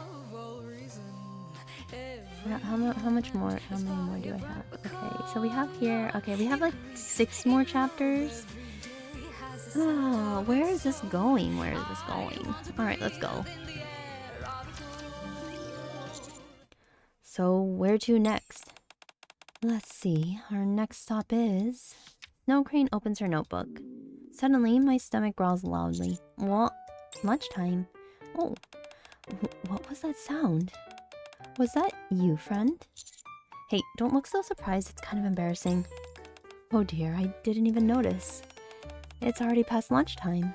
How much more? How many more do I have? Okay, so we have here. Okay, we have like 6 more chapters. Oh, where is this going? Where is this going? All right, let's go. So where to next? Let's see. Our next stop is... Snow Crane opens her notebook. Suddenly, my stomach growls loudly. What? Lunchtime? Oh, what was that sound? Was that you, friend? Hey, don't look so surprised. It's kind of embarrassing. Oh dear, I didn't even notice. It's already past lunchtime.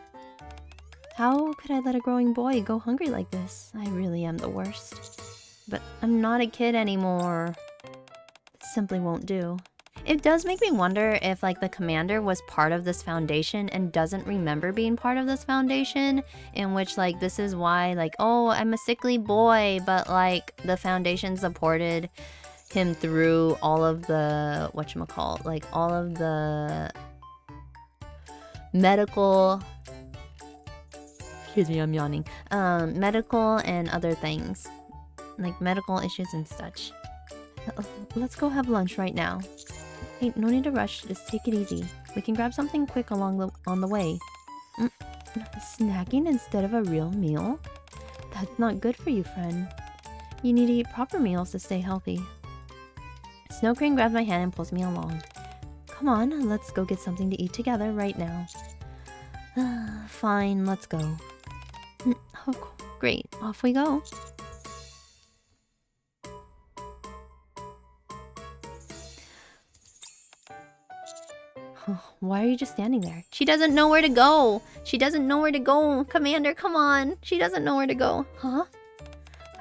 How could I let a growing boy go hungry like this? I really am the worst. But I'm not a kid anymore. It simply won't do. It does make me wonder if like the commander was part of this foundation and doesn't remember being part of this foundation, in which like this is why like, oh, I'm a sickly boy, but like the foundation supported him through all of the whatchamacallit, like all of the medical, excuse me, I'm yawning, medical and other things, like medical issues and such. Let's go have lunch right now. Hey, no need to rush, just take it easy. We can grab something quick on the way. Snacking instead of a real meal? That's not good for you, friend. You need to eat proper meals to stay healthy. Snow Crane grabs my hand and pulls me along. Come on, let's go get something to eat together right now. Fine, let's go. Oh, great, off we go. Why are you just standing there? She doesn't know where to go. She doesn't know where to go. Commander, come on. She doesn't know where to go. Huh?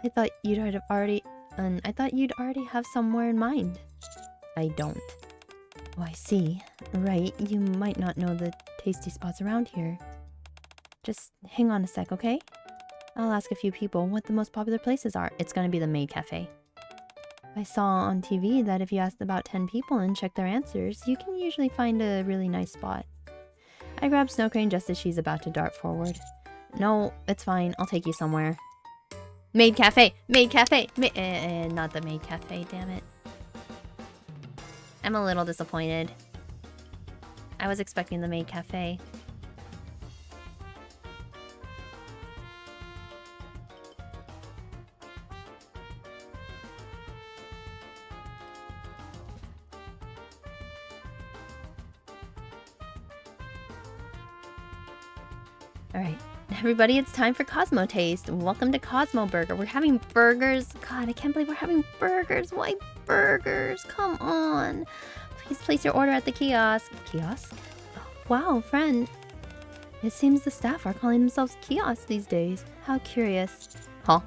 I thought you'd already have somewhere in mind. I don't. Oh, I see. Right, you might not know the tasty spots around here. Just hang on a sec, okay? I'll ask a few people what the most popular places are. It's gonna be the maid cafe. I saw on TV that if you asked about 10 people and check their answers, you can usually find a really nice spot. I grabbed Snow Crane just as she's about to dart forward. No, it's fine. I'll take you somewhere. Maid Cafe! Maid Cafe! Not the Maid Cafe, damn it. I'm a little disappointed. I was expecting the Maid Cafe. Alright, everybody, it's time for Cosmo Taste. Welcome to Cosmo Burger. We're having burgers. God, I can't believe we're having burgers. Why burgers? Come on. Please place your order at the kiosk. Kiosk? Oh, wow, friend. It seems the staff are calling themselves kiosks these days. How curious. Huh?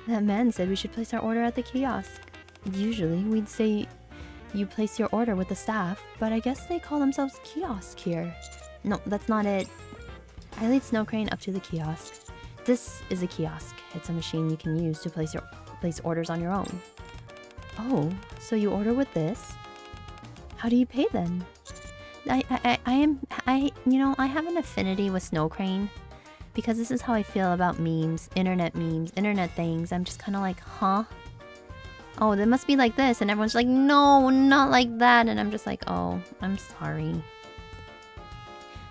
That man said we should place our order at the kiosk. Usually, we'd say you place your order with the staff, but I guess they call themselves kiosk here. No, that's not it. I lead Snow Crane up to the kiosk. This is a kiosk. It's a machine you can use to place orders on your own. Oh, so you order with this? How do you pay then? I have an affinity with Snow Crane because this is how I feel about memes, internet things. I'm just kind of like, huh? Oh, they must be like this, and everyone's like, no, not like that, and I'm just like, oh, I'm sorry.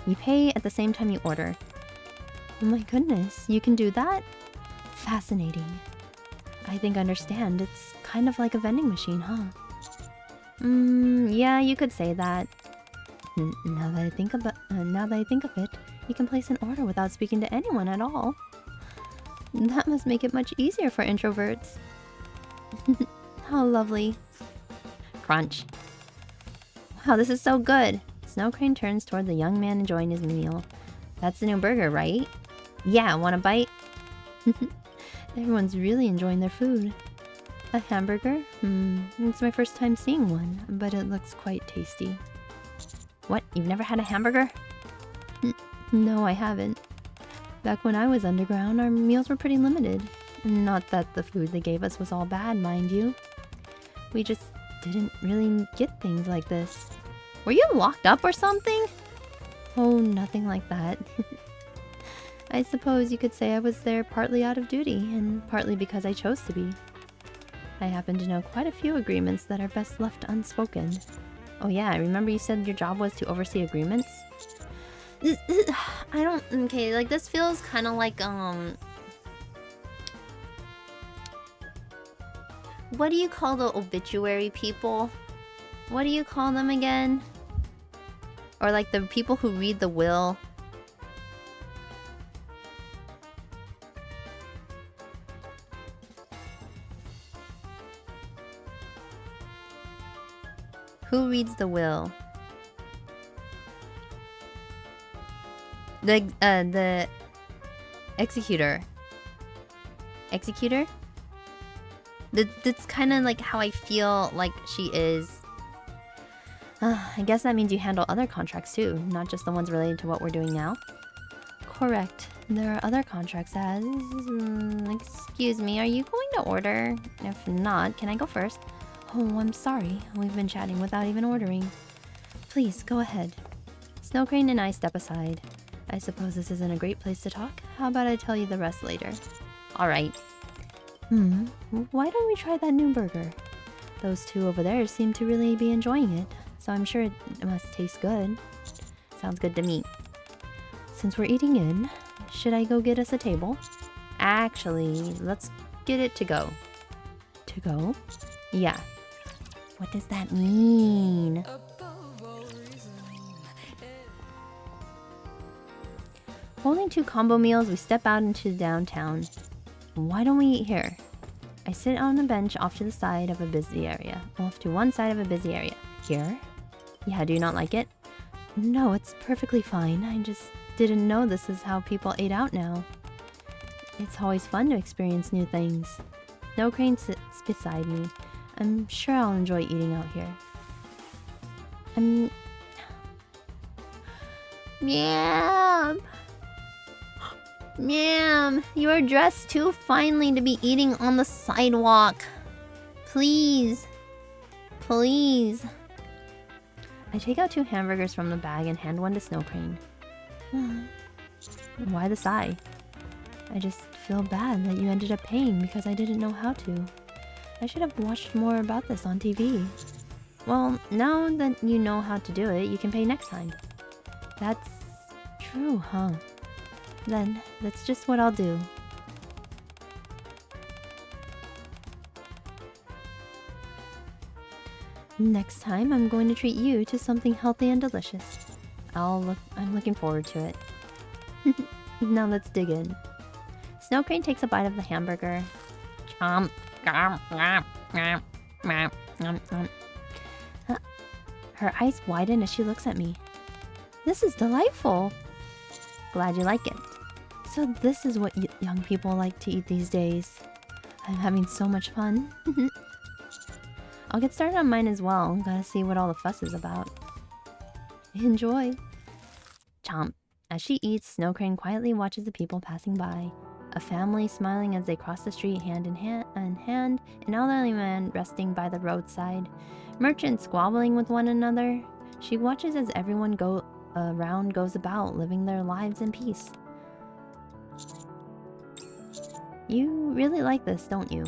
You pay at the same time you order. Oh my goodness, you can do that? Fascinating. I think I understand. It's kind of like a vending machine, huh? Yeah, you could say that. Now that I think of it, you can place an order without speaking to anyone at all. That must make it much easier for introverts. How lovely. Crunch. Wow, this is so good. Snow Crane turns toward the young man enjoying his meal. That's the new burger, right? Yeah, want a bite? Everyone's really enjoying their food. A hamburger? It's my first time seeing one, but it looks quite tasty. What? You've never had a hamburger? No, I haven't. Back when I was underground, our meals were pretty limited. Not that the food they gave us was all bad, mind you. We just didn't really get things like this. Were you locked up or something? Oh, nothing like that. I suppose you could say I was there partly out of duty, and partly because I chose to be. I happen to know quite a few agreements that are best left unspoken. Oh yeah, I remember you said your job was to oversee agreements? Okay, like this feels kind of like, what do you call the obituary people? What do you call them again? Or like the people who read the will? Who reads the will? The executor. Executor? That's kind of like how I feel like she is. I guess that means you handle other contracts too, not just the ones related to what we're doing now. Correct. There are other contracts as... excuse me, are you going to order? If not, can I go first? Oh, I'm sorry. We've been chatting without even ordering. Please, go ahead. Snow Crane and I step aside. I suppose this isn't a great place to talk. How about I tell you the rest later? Alright. Why don't we try that new burger? Those two over there seem to really be enjoying it, so I'm sure it must taste good. Sounds good to me. Since we're eating in, should I go get us a table? Actually, let's get it to go. To go? Yeah. What does that mean? Holding 2 combo meals, we step out into downtown. Why don't we eat here? I sit on a bench off to the side of a busy area. Off to one side of a busy area. Here? Yeah, do you not like it? No, it's perfectly fine. I just didn't know this is how people ate out now. It's always fun to experience new things. Snow Crane sits beside me. I'm sure I'll enjoy eating out here. Meow! Ma'am, you are dressed too finely to be eating on the sidewalk. Please. Please. I take out 2 hamburgers from the bag and hand one to Snow Crane. Why the sigh? I just feel bad that you ended up paying because I didn't know how to. I should have watched more about this on TV. Well, now that you know how to do it, you can pay next time. That's true, huh? Then, that's just what I'll do. Next time, I'm going to treat you to something healthy and delicious. I'm looking forward to it. Now let's dig in. Snow Crane takes a bite of the hamburger. Chomp. Her eyes widen as she looks at me. This is delightful. Glad you like it. So this is what young people like to eat these days. I'm having so much fun. I'll get started on mine as well. Gotta see what all the fuss is about. Enjoy. Chomp. As she eats, Snow Crane quietly watches the people passing by. A family smiling as they cross the street hand in hand, an elderly man resting by the roadside, merchants squabbling with one another. She watches as everyone goes about living their lives in peace. You really like this, don't you?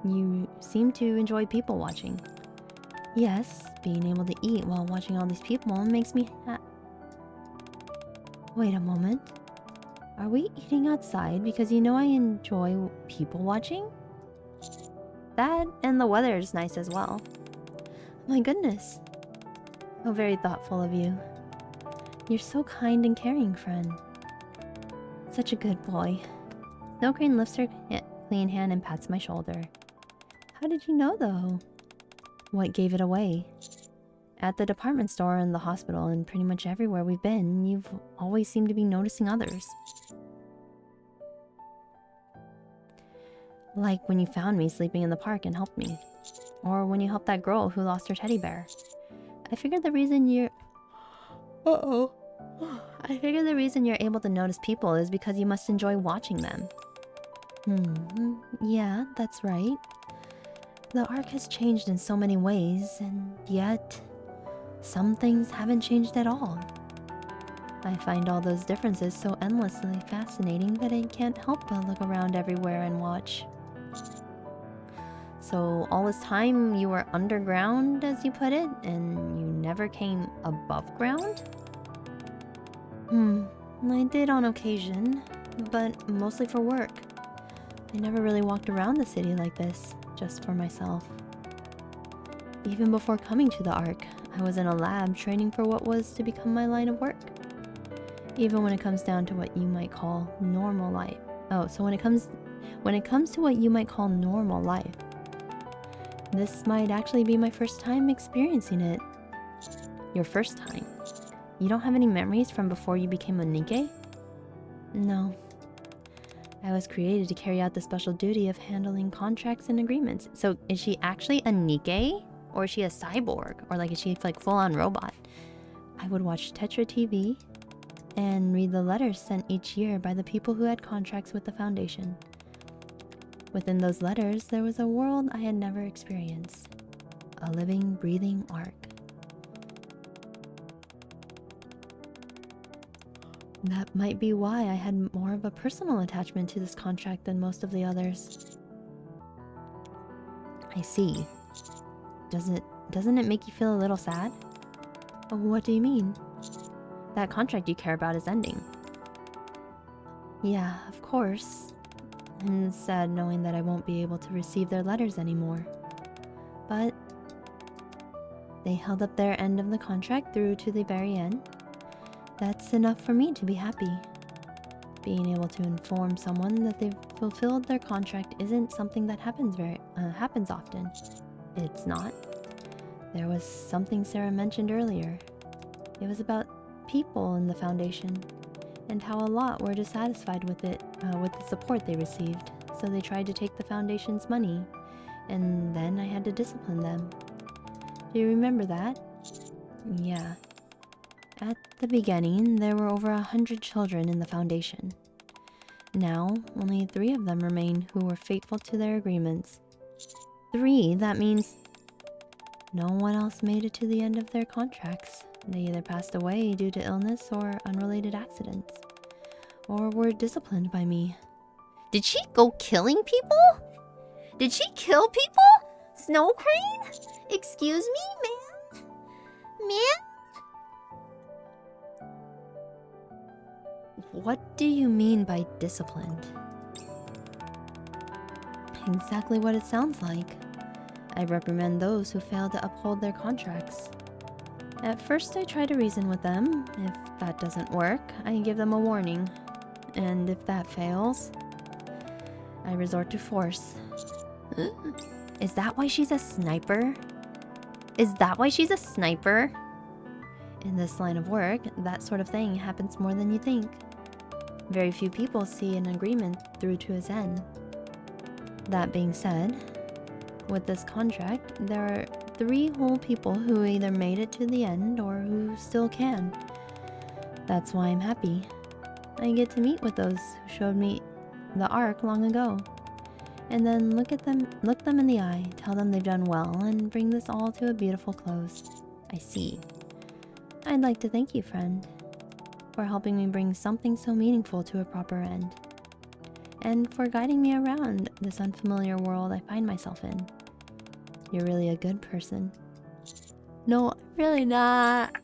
You seem to enjoy people watching. Yes, being able to eat while watching all these people makes me Wait a moment. Are we eating outside because you know I enjoy people watching? That and the weather is nice as well. My goodness. How very thoughtful of you. You're so kind and caring, friend. Such a good boy. Snow Crane lifts her clean hand and pats my shoulder. How did you know, though? What gave it away? At the department store and the hospital and pretty much everywhere we've been, you've always seemed to be noticing others. Like when you found me sleeping in the park and helped me. Or when you helped that girl who lost her teddy bear. I figured the reason you're... I figured the reason you're able to notice people is because you must enjoy watching them. Yeah, that's right. The arc has changed in so many ways, and yet... some things haven't changed at all. I find all those differences so endlessly fascinating that I can't help but look around everywhere and watch. So all this time you were underground, as you put it, and you never came above ground? I did on occasion, but mostly for work. I never really walked around the city like this, just for myself. Even before coming to the Ark, I was in a lab training for what was to become my line of work. Even when it comes down to what you might call normal life. Oh, so when it comes to what you might call normal life, this might actually be my first time experiencing it. Your first time? You don't have any memories from before you became a NIKKE? No. I was created to carry out the special duty of handling contracts and agreements. So is she actually a NIKKE? Or is she a cyborg? Or like, is she like full-on robot? I would watch Tetra TV and read the letters sent each year by the people who had contracts with the Foundation. Within those letters, there was a world I had never experienced. A living, breathing ark. That might be why I had more of a personal attachment to this contract than most of the others. I see. Doesn't it make you feel a little sad? What do you mean? That contract you care about is ending. Yeah, of course. I'm sad knowing that I won't be able to receive their letters anymore. But they held up their end of the contract through to the very end. That's enough for me to be happy. Being able to inform someone that they've fulfilled their contract isn't something that happens often. It's not. There was something Sarah mentioned earlier. It was about people in the Foundation, and how a lot were dissatisfied with it, with the support they received, so they tried to take the Foundation's money, and then I had to discipline them. Do you remember that? Yeah. At the beginning, there were over 100 children in the Foundation. Now, only 3 of them remain who were faithful to their agreements. 3, that means no one else made it to the end of their contracts. They either passed away due to illness or unrelated accidents, or were disciplined by me. Did she go killing people? Did she kill people? Snow Crane? Excuse me, man? What do you mean by disciplined? Exactly what it sounds like. I reprimand those who fail to uphold their contracts. At first, I try to reason with them. If that doesn't work, I give them a warning. And if that fails, I resort to force. Is that why she's a sniper? Is that why she's a sniper? In this line of work, that sort of thing happens more than you think. Very few people see an agreement through to its end. That being said, with this contract, there are 3 whole people who either made it to the end or who still can. That's why I'm happy. I get to meet with those who showed me the arc long ago. And then look them in the eye, tell them they've done well, and bring this all to a beautiful close. I see. I'd like to thank you, friend, for helping me bring something so meaningful to a proper end. And for guiding me around this unfamiliar world I find myself in. You're really a good person. No, really not.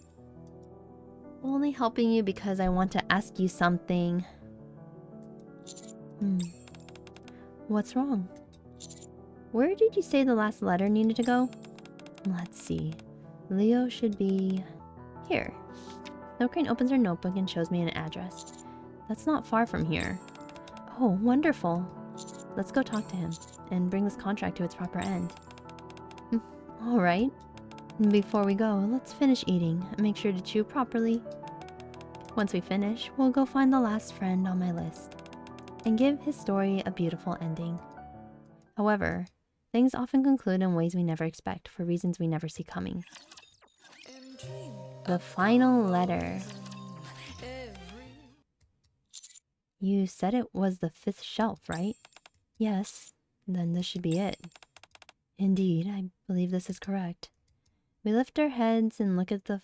Only helping you because I want to ask you something. What's wrong? Where did you say the last letter needed to go? Let's see. Leo should be here. Snow Crane opens her notebook and shows me an address. That's not far from here. Oh, wonderful. Let's go talk to him and bring this contract to its proper end. Alright. Before we go, let's finish eating. Make sure to chew properly. Once we finish, we'll go find the last friend on my list and give his story a beautiful ending. However, things often conclude in ways we never expect for reasons we never see coming. The final letter. You said it was the 5th shelf, right? Yes, then this should be it. Indeed, I believe this is correct. We lift our heads and look at the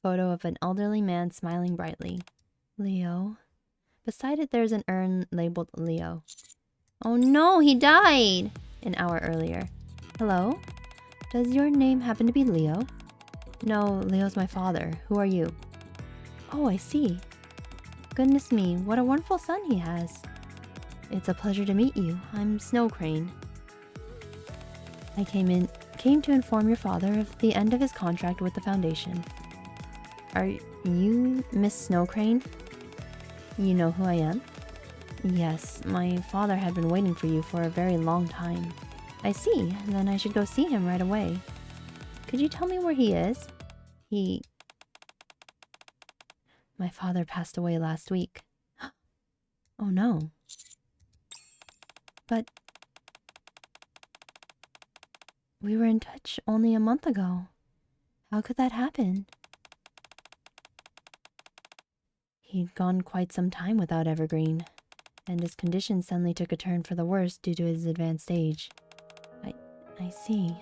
photo of an elderly man smiling brightly. Leo. Beside it, there's an urn labeled Leo. Oh no, he died! An hour earlier. Hello? Does your name happen to be Leo? No, Leo's my father. Who are you? Oh, I see. Goodness me, what a wonderful son he has. It's a pleasure to meet you. I'm Snow Crane. I came to inform your father of the end of his contract with the Foundation. Are you Miss Snow Crane? You know who I am? Yes, my father had been waiting for you for a very long time. I see, then I should go see him right away. Could you tell me where he is? My father passed away last week. Oh no. But we were in touch only a month ago. How could that happen? He'd gone quite some time without Evergreen, and his condition suddenly took a turn for the worse due to his advanced age. I see.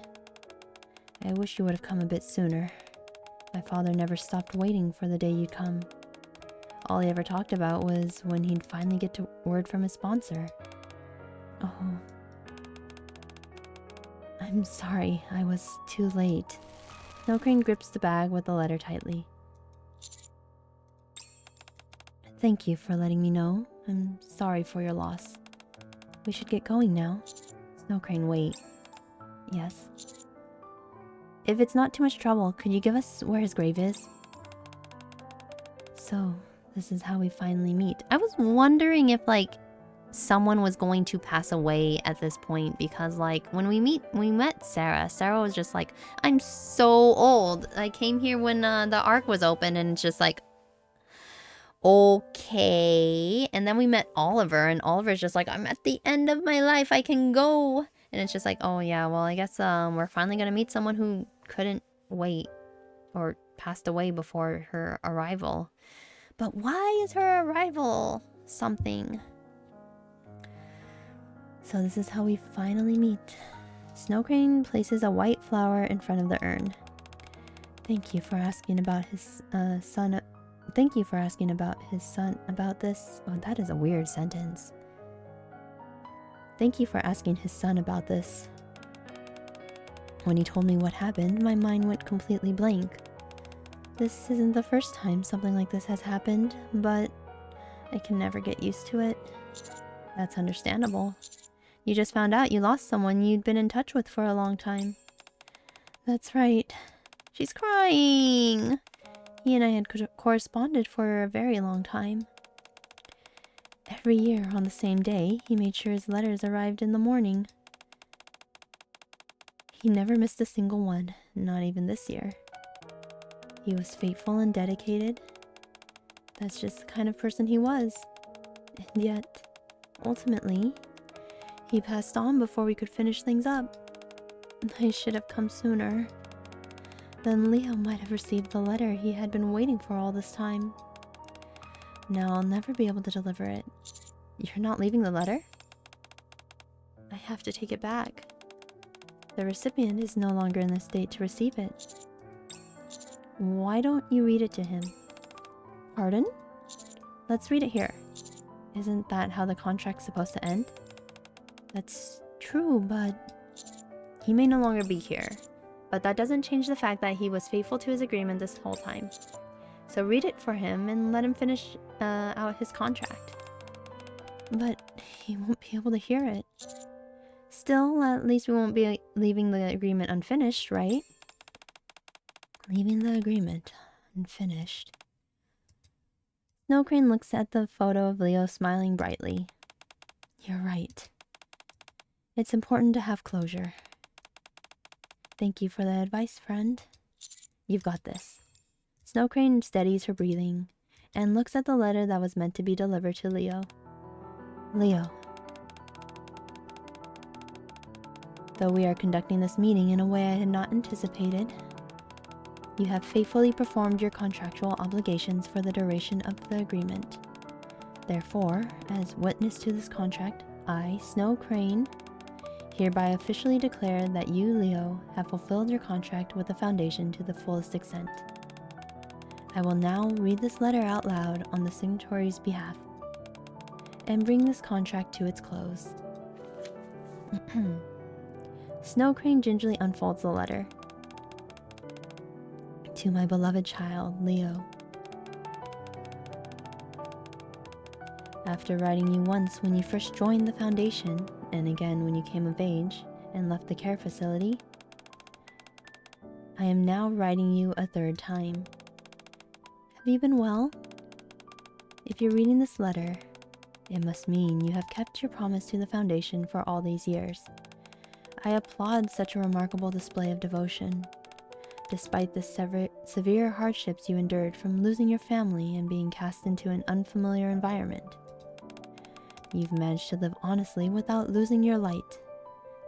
I wish you would have come a bit sooner. My father never stopped waiting for the day you'd come. All he ever talked about was when he'd finally get to word from his sponsor. Oh. I'm sorry, I was too late. Snow Crane grips the bag with the letter tightly. Thank you for letting me know. I'm sorry for your loss. We should get going now. Snow Crane, wait. Yes? If it's not too much trouble, could you give us where his grave is? So, this is how we finally meet. I was wondering if, like, someone was going to pass away at this point, because, like, when we met Sarah. Sarah was just like, I'm so old. I came here when the Ark was open, and it's just like, okay. And then we met Oliver, and Oliver's just like, I'm at the end of my life, I can go. And it's just like, oh yeah, well, I guess we're finally gonna meet someone who couldn't wait or passed away before her arrival. But why is her arrival something? So this is how we finally meet. Snow Crane places a white flower in front of the urn. Thank you for asking about his son. Thank you for asking about his son about this. Oh, that is a weird sentence. Thank you for asking his son about this. When he told me what happened, my mind went completely blank. This isn't the first time something like this has happened, but I can never get used to it. That's understandable. You just found out you lost someone you'd been in touch with for a long time. That's right. She's crying! He and I had corresponded for a very long time. Every year on the same day, he made sure his letters arrived in the morning. He never missed a single one, not even this year. He was faithful and dedicated. That's just the kind of person he was. And yet, ultimately, he passed on before we could finish things up. I should have come sooner. Then Leo might have received the letter he had been waiting for all this time. Now I'll never be able to deliver it. You're not leaving the letter? I have to take it back. The recipient is no longer in the state to receive it. Why don't you read it to him? Pardon? Let's read it here. Isn't that how the contract's supposed to end? That's true, but he may no longer be here. But that doesn't change the fact that he was faithful to his agreement this whole time. So read it for him and let him finish out his contract. But he won't be able to hear it. Still, at least we won't be leaving the agreement unfinished, right? Leaving the agreement unfinished. Snow Crane looks at the photo of Leo smiling brightly. You're right. It's important to have closure. Thank you for the advice, friend. You've got this. Snow Crane steadies her breathing and looks at the letter that was meant to be delivered to Leo. Leo. Though we are conducting this meeting in a way I had not anticipated, you have faithfully performed your contractual obligations for the duration of the agreement. Therefore, as witness to this contract, I, Snow Crane, hereby officially declare that you, Leo, have fulfilled your contract with the Foundation to the fullest extent. I will now read this letter out loud on the signatory's behalf and bring this contract to its close. Snow Crane gingerly unfolds the letter. To my beloved child, Leo. After writing you once when you first joined the Foundation, and again when you came of age and left the care facility, I am now writing you a third time. Have you been well? If you're reading this letter, it must mean you have kept your promise to the Foundation for all these years. I applaud such a remarkable display of devotion, despite the severe hardships you endured from losing your family and being cast into an unfamiliar environment. You've managed to live honestly without losing your light.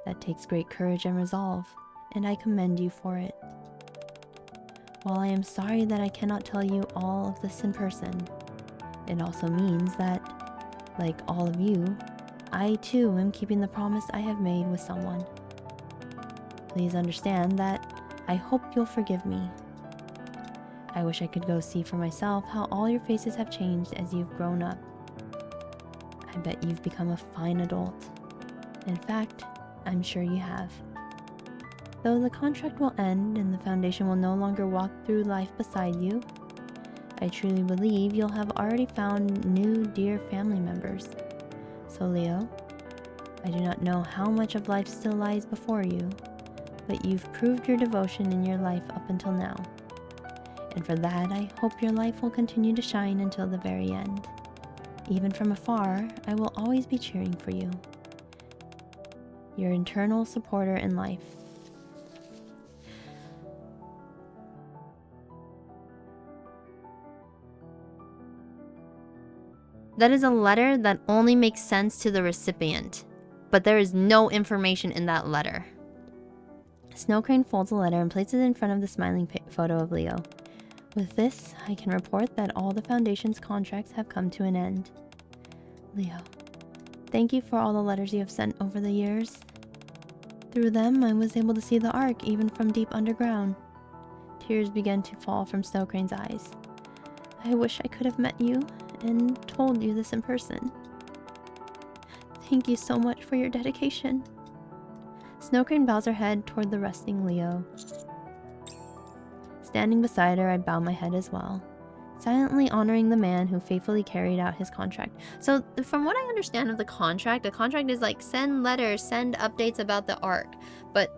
That takes great courage and resolve, and I commend you for it. While I am sorry that I cannot tell you all of this in person, it also means that, like all of you, I too am keeping the promise I have made with someone. Please understand that I hope you'll forgive me. I wish I could go see for myself how all your faces have changed as you've grown up. I bet you've become a fine adult. In fact, I'm sure you have. Though the contract will end and the Foundation will no longer walk through life beside you, I truly believe you'll have already found new dear family members. So Leo, I do not know how much of life still lies before you, but you've proved your devotion in your life up until now. And for that, I hope your life will continue to shine until the very end. Even from afar, I will always be cheering for you. Your eternal supporter in life. That is a letter that only makes sense to the recipient, but there is no information in that letter. Snow Crane folds the letter and places it in front of the smiling photo of Leo. With this, I can report that all the Foundation's contracts have come to an end. Leo, Thank you for all the letters you have sent over the years. Through them, I was able to see the Ark, even from deep underground. Tears began to fall from Snow Crane's eyes. I wish I could have met you and told you this in person. Thank you so much for your dedication. Snow Crane bows her head toward the resting Leo. Standing beside her, I bow my head as well, silently honoring the man who faithfully carried out his contract. So, from what I understand of the contract is like send letters, send updates about the Ark, but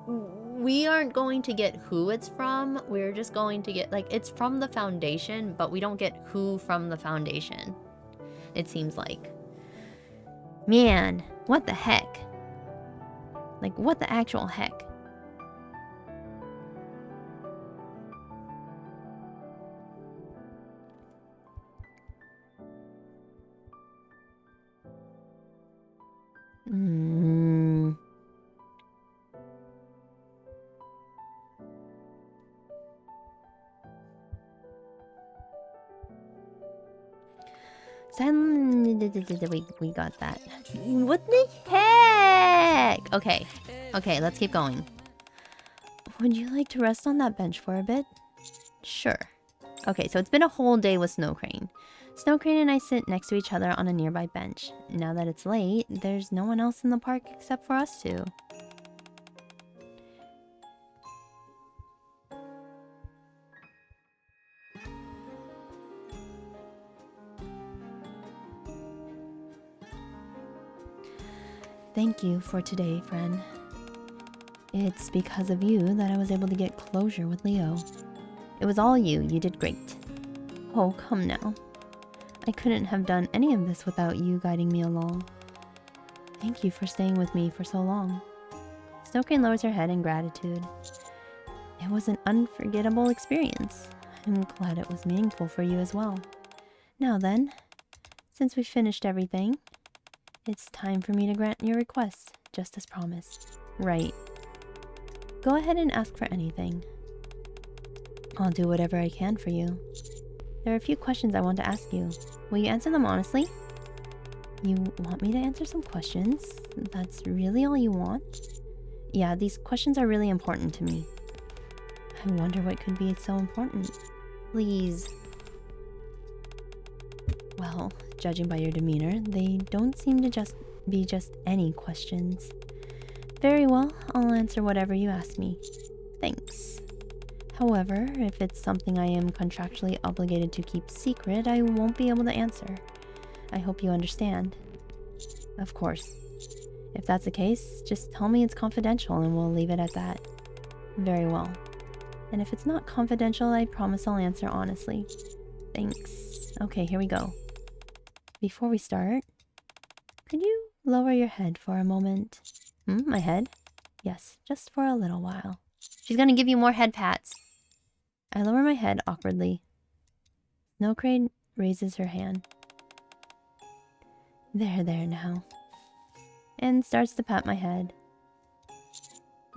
we aren't going to get who it's from. We're just going to get, like, it's from the Foundation, but we don't get who from the Foundation. It seems like. Man, what the heck? Like, what the actual heck? We got that. What the heck? Okay. Okay, let's keep going. Would you like to rest on that bench for a bit? Sure. Okay, so it's been a whole day with Snow Crane. Snow Crane and I sit next to each other on a nearby bench. Now that it's late, there's no one else in the park except for us two. Thank you for today, friend. It's because of you that I was able to get closure with Leo. It was all you. You did great. Oh, come now. I couldn't have done any of this without you guiding me along. Thank you for staying with me for so long. Snow Crane lowers her head in gratitude. It was an unforgettable experience. I'm glad it was meaningful for you as well. Now then, since we've finished everything, it's time for me to grant your request, just as promised. Right. Go ahead and ask for anything. I'll do whatever I can for you. There are a few questions I want to ask you. Will you answer them honestly? You want me to answer some questions? That's really all you want? Yeah, these questions are really important to me. I wonder what could be so important. Please. Well, judging by your demeanor, they don't seem to be just any questions. Very well, I'll answer whatever you ask me. Thanks. However, if it's something I am contractually obligated to keep secret, I won't be able to answer. I hope you understand. Of course. If that's the case, just tell me it's confidential and we'll leave it at that. Very well. And if it's not confidential, I promise I'll answer honestly. Thanks. Okay, here we go. Before we start, could you lower your head for a moment? My head? Yes, just for a little while. She's gonna give you more head pats. I lower my head awkwardly. Snow Crane raises her hand. There now. And starts to pat my head.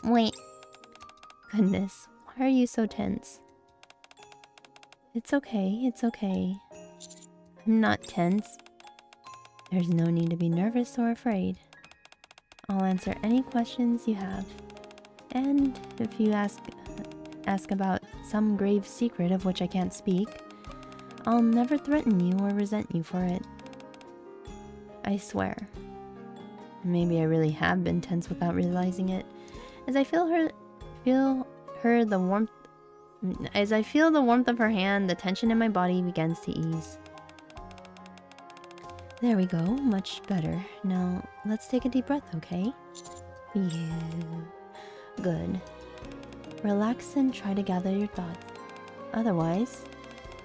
Wait. Goodness, why are you so tense? It's okay, it's okay. I'm not tense. There's no need to be nervous or afraid. I'll answer any questions you have. And if you ask about some grave secret of which I can't speak, I'll never threaten you or resent you for it. I swear. Maybe I really have been tense without realizing it. As I feel the warmth of her hand, the tension in my body begins to ease. There we go, much better. Now, let's take a deep breath, okay? Yeah. Good. Relax and try to gather your thoughts. Otherwise,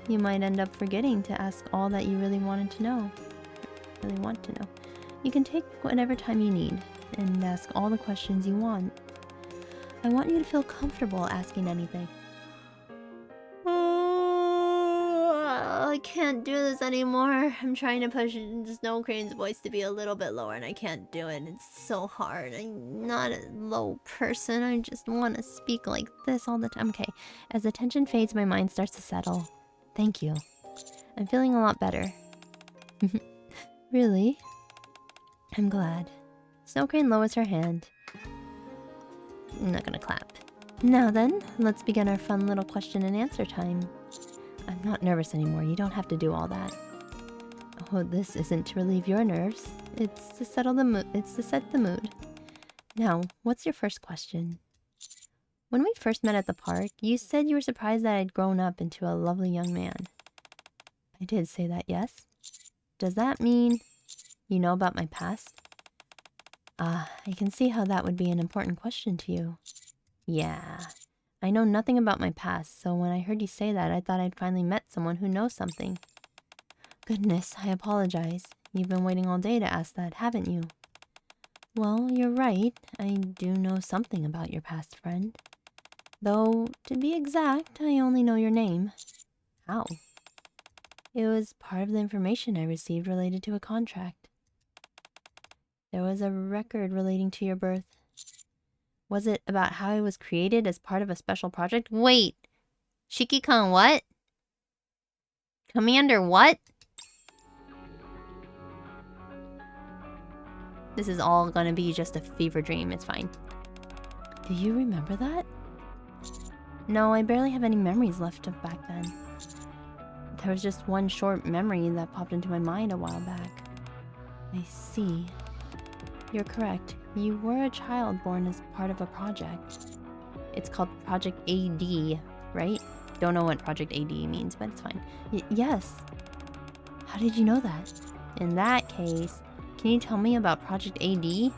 you might end up forgetting to ask all that you really want to know. You can take whatever time you need and ask all the questions you want. I want you to feel comfortable asking anything. I can't do this anymore. I'm trying to push Snow Crane's voice to be a little bit lower and I can't do it. It's so hard. I'm not a low person. I just want to speak like this all the time. Okay. As the tension fades, my mind starts to settle. Thank you. I'm feeling a lot better. Really? I'm glad. Snow Crane lowers her hand. I'm not gonna clap. Now then, let's begin our fun little question and answer time. I'm not nervous anymore. You don't have to do all that. Oh, this isn't to relieve your nerves. It's to settle the mood. It's to set the mood. Now, what's your first question? When we first met at the park, you said you were surprised that I'd grown up into a lovely young man. I did say that, yes? Does that mean you know about my past? Ah, I can see how that would be an important question to you. Yeah, I know nothing about my past, so when I heard you say that, I thought I'd finally met someone who knows something. Goodness, I apologize. You've been waiting all day to ask that, haven't you? Well, you're right. I do know something about your past, friend. Though, to be exact, I only know your name. How? It was part of the information I received related to a contract. There was a record relating to your birth. Was it about how I was created as part of a special project? Wait! Shiki-kun what? Commander what? This is all gonna be just a fever dream, it's fine. Do you remember that? No, I barely have any memories left of back then. There was just one short memory that popped into my mind a while back. I see. You're correct. You were a child born as part of a project. It's called Project AD, right? Don't know what Project AD means, but it's fine. Yes. How did you know that? In that case, can you tell me about Project AD? You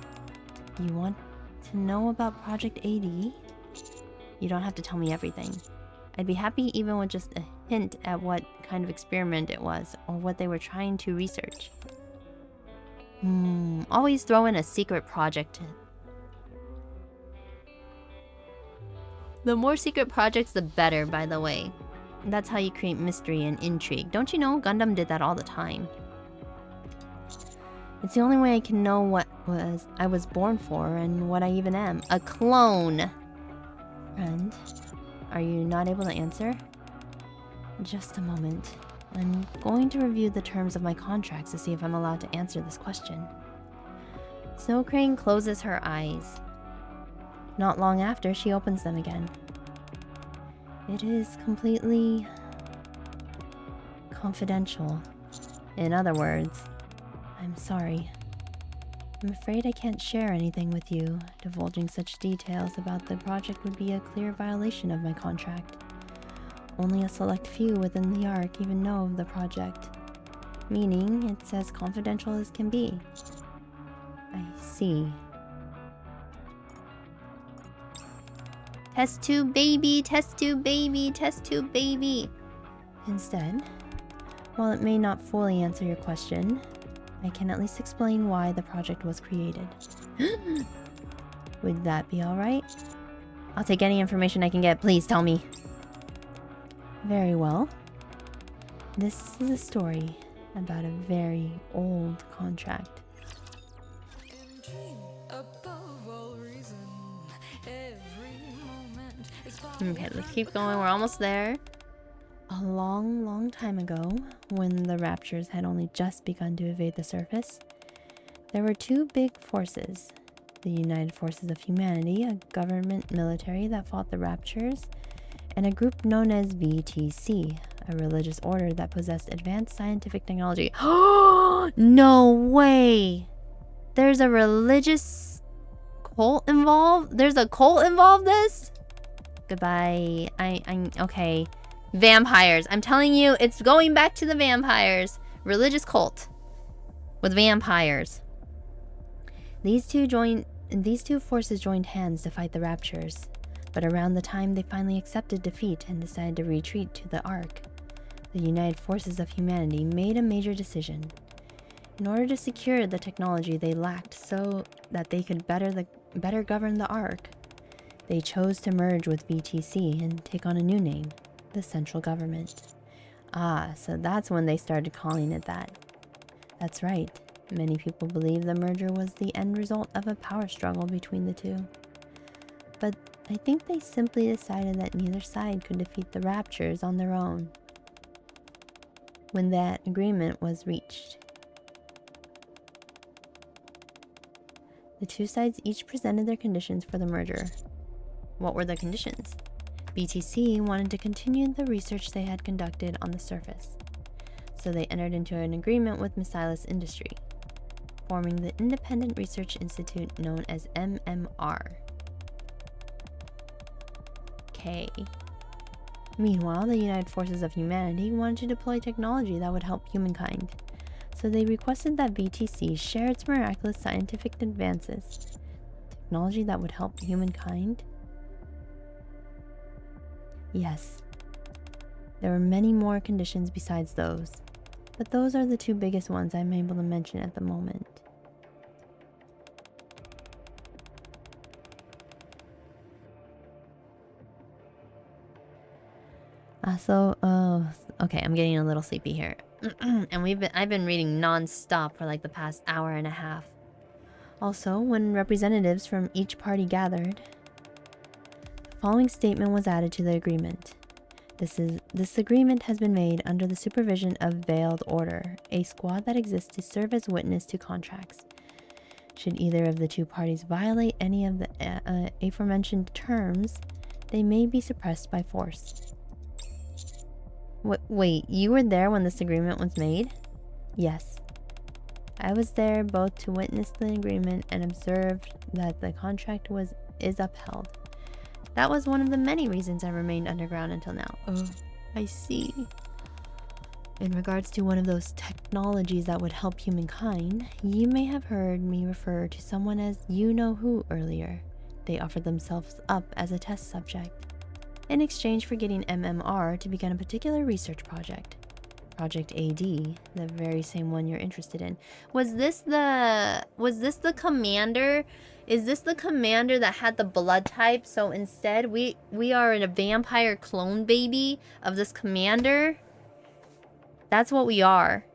want to know about Project AD? You don't have to tell me everything. I'd be happy even with just a hint at what kind of experiment it was, or what they were trying to research. Always throw in a secret project. The more secret projects, the better, by the way. That's how you create mystery and intrigue. Don't you know? Gundam did that all the time. It's the only way I can know what I was born for and what I even am. A clone! Friend, are you not able to answer? Just a moment. I'm going to review the terms of my contracts to see if I'm allowed to answer this question. Snow Crane closes her eyes. Not long after, she opens them again. It is completely confidential. In other words, I'm sorry. I'm afraid I can't share anything with you. Divulging such details about the project would be a clear violation of my contract. Only a select few within the Ark even know of the project. Meaning, it's as confidential as can be. I see. Test tube baby, test tube baby, test tube baby. Instead, while it may not fully answer your question, I can at least explain why the project was created. Would that be alright? I'll take any information I can get, please tell me. Very well. This is a story about a very old contract. Okay, let's keep going. We're almost there. A long, long time ago, when the Raptures had only just begun to evade the surface, there were two big forces. The United Forces of Humanity, a government military that fought the Raptures, and a group known as VTC, a religious order that possessed advanced scientific technology. No way! There's a religious cult involved? There's a cult involved this? Goodbye. I'm okay. Vampires. I'm telling you, it's going back to the vampires. Religious cult with vampires. These two forces joined hands to fight the Raptures, but around the time they finally accepted defeat and decided to retreat to the Ark, the United Forces of Humanity made a major decision. In order to secure the technology they lacked so that they could better govern the Ark, they chose to merge with VTC and take on a new name, the Central Government. Ah, so that's when they started calling it that. That's right. Many people believe the merger was the end result of a power struggle between the two. But I think they simply decided that neither side could defeat the Raptures on their own. When that agreement was reached, The two sides each presented their conditions for the merger. What were the conditions? BTC wanted to continue the research they had conducted on the surface, so they entered into an agreement with Missilis Industry, forming the Independent Research Institute known as MMR. K. Meanwhile, the United Forces of Humanity wanted to deploy technology that would help humankind, so they requested that VTC share its miraculous scientific advances. Technology that would help humankind? Yes. There were many more conditions besides those, but those are the two biggest ones I'm able to mention at the moment. Okay, I'm getting a little sleepy here. And I've been reading non-stop for like the past hour and a half. Also, when representatives from each party gathered, the following statement was added to the agreement. This agreement has been made under the supervision of Veiled Order, a squad that exists to serve as witness to contracts. Should either of the two parties violate any of the aforementioned terms, they may be suppressed by force. Wait, you were there when this agreement was made? Yes. I was there both to witness the agreement and observed that the contract is upheld. That was one of the many reasons I remained underground until now. Oh, I see. In regards to one of those technologies that would help humankind, you may have heard me refer to someone as you-know-who earlier. They offered themselves up as a test subject, in exchange for getting MMR to begin a particular research project. Project AD, the very same one you're interested in. Was this the commander? Is this the commander that had the blood type? So instead, we are in a vampire clone baby of this commander? That's what we are.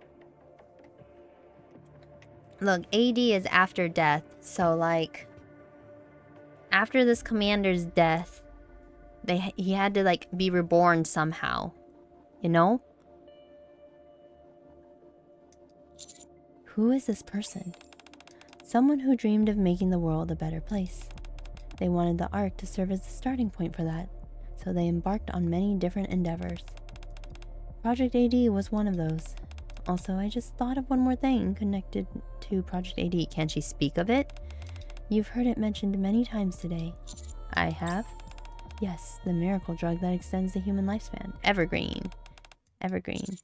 Look, AD is after death. So like, after this commander's death, he had to like be reborn somehow, you know? Who is this person? Someone who dreamed of making the world a better place. They wanted the Ark to serve as the starting point for that, so they embarked on many different endeavors. Project AD was one of those. Also, I just thought of one more thing connected to Project AD. Can she speak of it? You've heard it mentioned many times today. I have? Yes, the miracle drug that extends the human lifespan. Evergreen. Evergreen.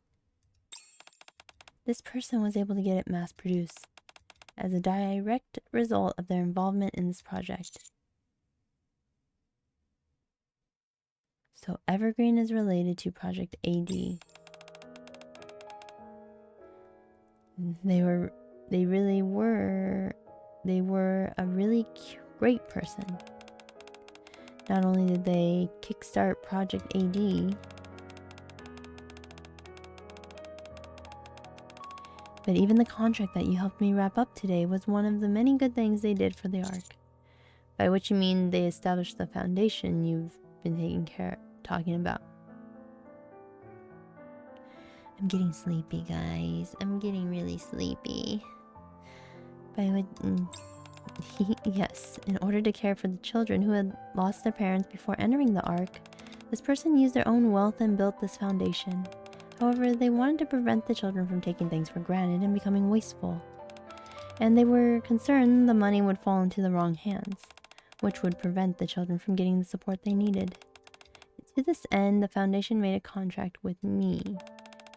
This person was able to get it mass-produced as a direct result of their involvement in this project. So Evergreen is related to Project AD. They were a really great person. Not only did they kickstart Project AD, but even the contract that you helped me wrap up today was one of the many good things they did for the Ark. By which you mean they established the foundation you've been talking about. I'm getting sleepy, guys. I'm getting really sleepy. Yes, in order to care for the children who had lost their parents before entering the Ark, this person used their own wealth and built this foundation. However, they wanted to prevent the children from taking things for granted and becoming wasteful. And they were concerned the money would fall into the wrong hands, which would prevent the children from getting the support they needed. To this end, the foundation made a contract with me,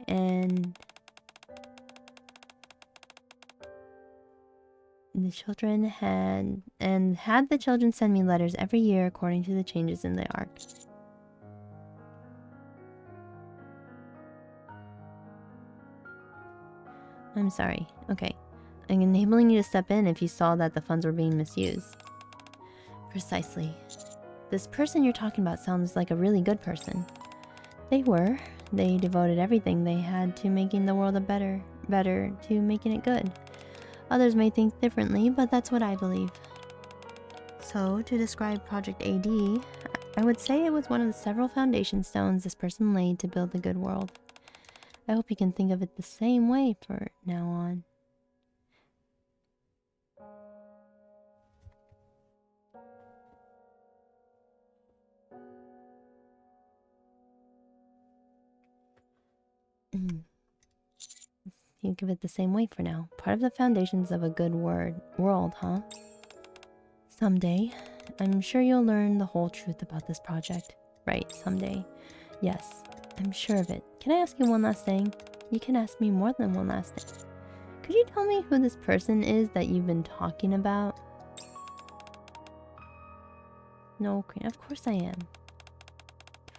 and the children had the children send me letters every year according to the changes in the Ark. I'm sorry. Okay. I'm enabling you to step in if you saw that the funds were being misused. Precisely. This person you're talking about sounds like a really good person. They were. They devoted everything they had to making the world better to making it good. Others may think differently, but that's what I believe. So, to describe Project AD, I would say it was one of the several foundation stones this person laid to build the good world. I hope you can think of it the same way from now on. Think of it the same way for now. Part of the foundations of a good world, huh? Someday, I'm sure you'll learn the whole truth about this project. Right, someday. Yes, I'm sure of it. Can I ask you one last thing? You can ask me more than one last thing. Could you tell me who this person is that you've been talking about? No, Queen. Of course I am.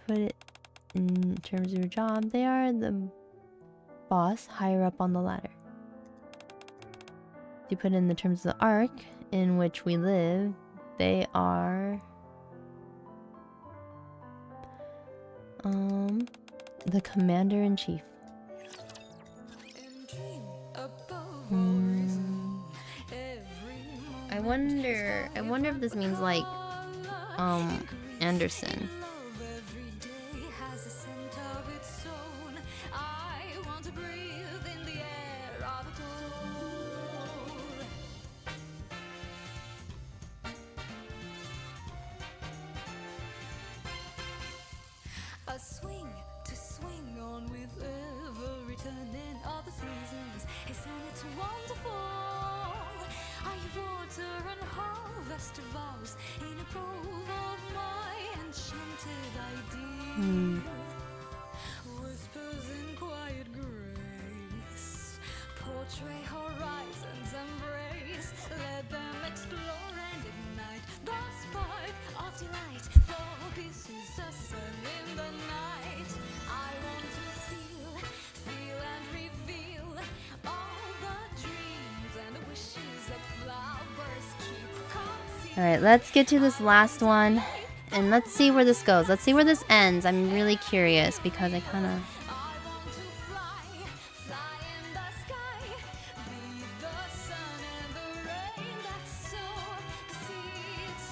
Put it in terms of your job. They are the boss higher up on the ladder. You put it in the terms of the arc in which we live. They are... the commander-in-chief. I wonder if this means like Anderson. A swing to swing on with every turn in all the seasons. Isn't it wonderful? I water and harvest vows in a grove of my enchanted ideas. Whispers in quiet grace portray horizons embrace. Let them explore and ignite the spark of delight. For peace is a sun in the night. I want to feel and reveal all the dreams and wishes that flowers keep concealed. Alright, let's get to this last one. And let's see where this goes. Let's see where this ends. I'm really curious because I kind of... I want to fly in the sky, be the sun and the rain that sow the seeds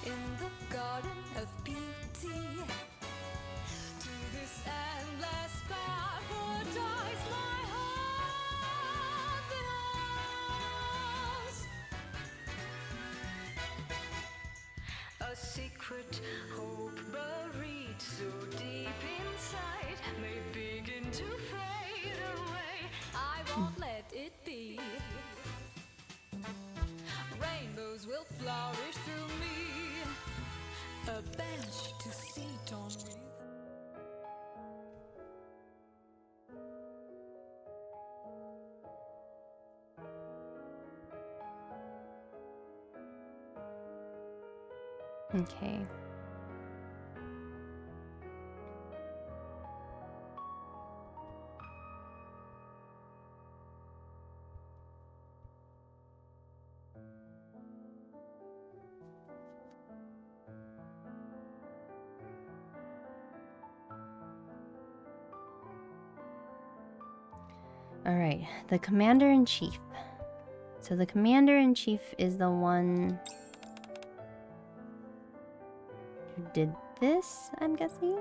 in the garden of beauty. To this endless paradise, my heart belongs. A secret hope buried so deep inside may begin to fade away. I won't let it be. Rainbows will flourish through me. A bench to sit on with. Okay. Alright, the commander-in-chief. So the commander-in-chief is the one who did this, I'm guessing?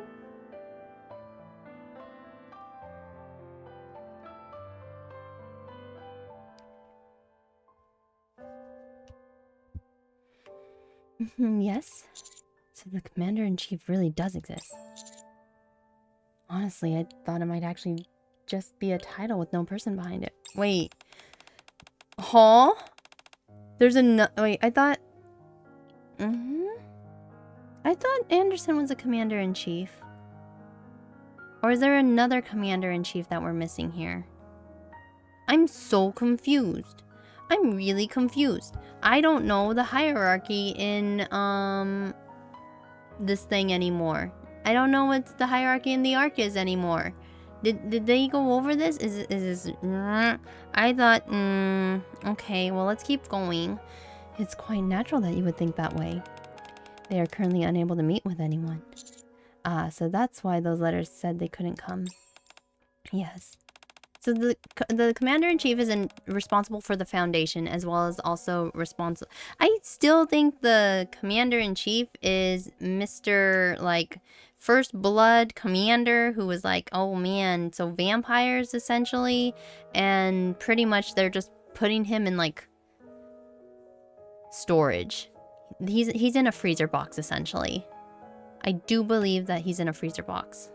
Yes. So the commander-in-chief really does exist. Honestly, I thought it might actually just be a title with no person behind it. Wait. Huh? There's a wait, I thought... I thought Anderson was a commander-in-chief. Or is there another commander-in-chief that we're missing here? I'm so confused. I'm really confused. I don't know the hierarchy in this thing anymore. I don't know what the hierarchy in the arc is anymore. Did they go over this? Is this... I thought... okay, well, let's keep going. It's quite natural that you would think that way. They are currently unable to meet with anyone. Ah, so that's why those letters said they couldn't come. Yes. So the commander-in-chief is responsible for the foundation, as well as also responsible... I still think the commander-in-chief is Mr. like... First Blood commander who was like, oh man, so vampires essentially, and pretty much they're just putting him in like storage. He's in a freezer box essentially. I do believe that he's in a freezer box.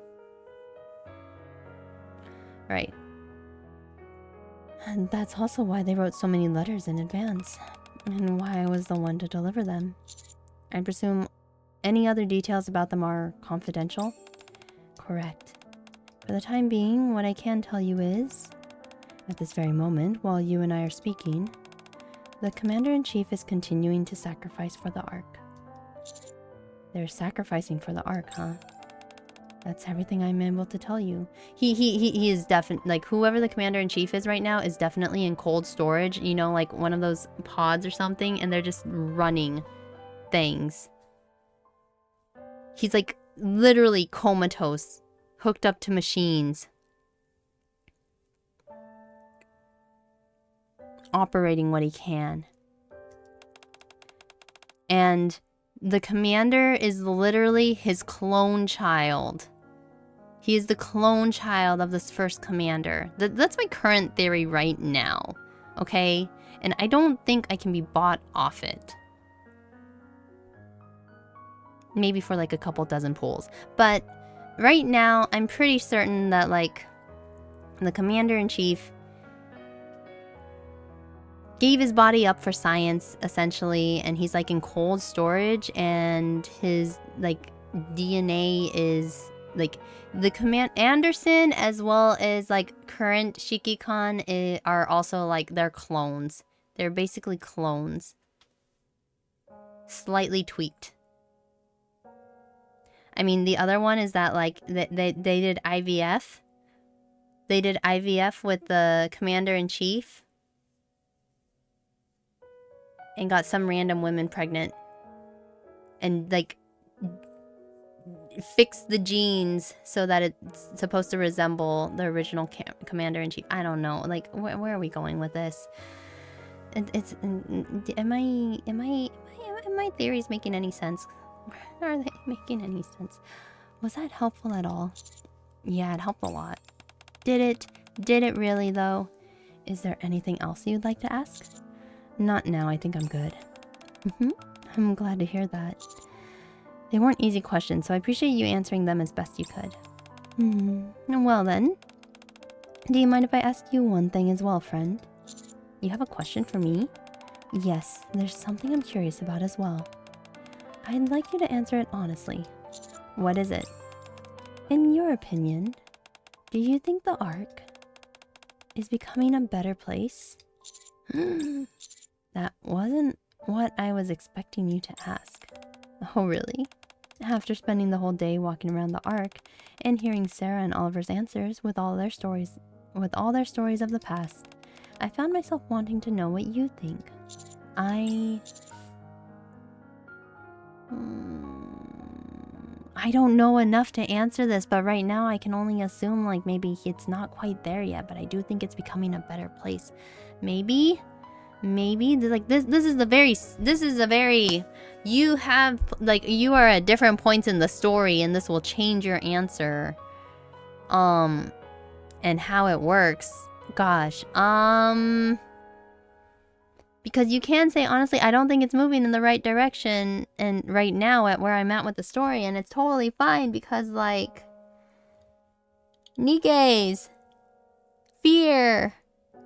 Right. And that's also why they wrote so many letters in advance, and why I was the one to deliver them. I presume any other details about them are confidential? Correct. For the time being, what I can tell you is, at this very moment, while you and I are speaking, the Commander-in-Chief is continuing to sacrifice for the Ark. They're sacrificing for the Ark, huh? That's everything I'm able to tell you. He is definitely, like, whoever the Commander-in-Chief is right now is definitely in cold storage. You know, like one of those pods or something, and they're just running things. He's like literally comatose, hooked up to machines. Operating what he can. And the commander is literally his clone child. He is the clone child of this first commander. That's my current theory right now. Okay? And I don't think I can be bought off it. Maybe for like a couple dozen pulls. But right now, I'm pretty certain that like the commander-in-chief gave his body up for science, essentially, and he's like in cold storage, and his like DNA is like the command Anderson as well as like current Shiki-Kan are also like they're clones. They're basically clones, slightly tweaked. I mean, the other one is that like they did IVF. They did IVF with the commander-in-chief. And got some random women pregnant. And like fixed the genes so that it's supposed to resemble the original commander-in-chief. I don't know. Like, where are we going with this? Am my theories making any sense? Are they making any sense? Was that helpful at all? Yeah, it helped a lot. Did it really though? Is there anything else you'd like to ask? Not now, I think I'm good. I'm glad to hear that. They weren't easy questions, so I appreciate you answering them as best you could. Well then, do you mind if I ask you one thing as well, friend? You have a question for me? Yes, there's something I'm curious about as well. I'd like you to answer it honestly. What is it? In your opinion, do you think the Ark is becoming a better place? That wasn't what I was expecting you to ask. Oh, really? After spending the whole day walking around the Ark and hearing Sarah and Oliver's answers with all their stories of the past, I found myself wanting to know what you think. I don't know enough to answer this, but right now I can only assume like maybe it's not quite there yet, but I do think it's becoming a better place. Maybe like this is a very you have like you are at different points in the story, and this will change your answer and how it works. Gosh, because you can say honestly I don't think it's moving in the right direction and right now at where I'm at with the story, and it's totally fine because like Nikke's fear,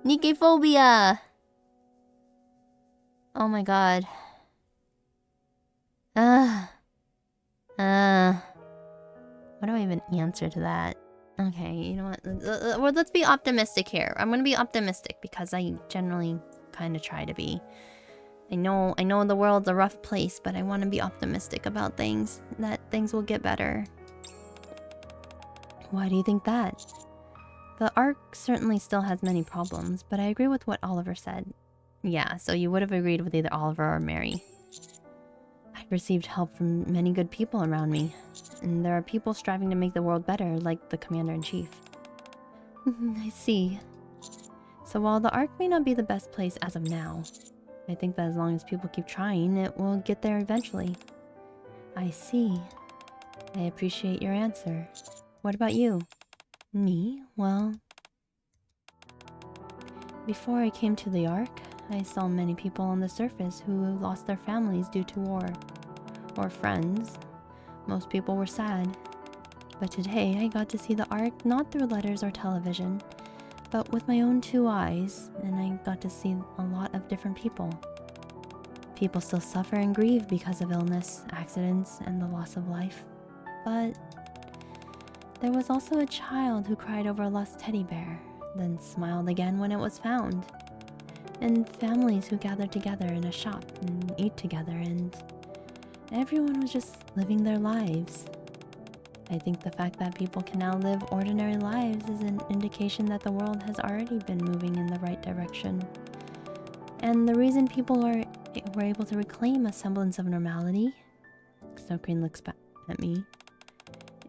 Nikke phobia. Oh my god. What do I even answer to that? Okay, you know what? Well, let's be optimistic here. I'm gonna be optimistic because I generally kind of try to be. I know the world's a rough place, but I want to be optimistic about things. That things will get better. Why do you think that? The Ark certainly still has many problems, but I agree with what Oliver said. Yeah, so you would have agreed with either Oliver or Mary. I've received help from many good people around me, and there are people striving to make the world better, like the Commander-in-Chief. I see. So while the Ark may not be the best place as of now, I think that as long as people keep trying, it will get there eventually. I see. I appreciate your answer. What about you? Me? Well, before I came to the Ark, I saw many people on the surface who lost their families due to war, or friends. Most people were sad. But today I got to see the Ark not through letters or television, but with my own 2 eyes, and I got to see a lot of different people. People still suffer and grieve because of illness, accidents, and the loss of life. But there was also a child who cried over a lost teddy bear, then smiled again when it was found. And families who gathered together in a shop and ate together, and everyone was just living their lives. I think the fact that people can now live ordinary lives is an indication that the world has already been moving in the right direction. And the reason people were able to reclaim a semblance of normality, Snowcrane looks back at me,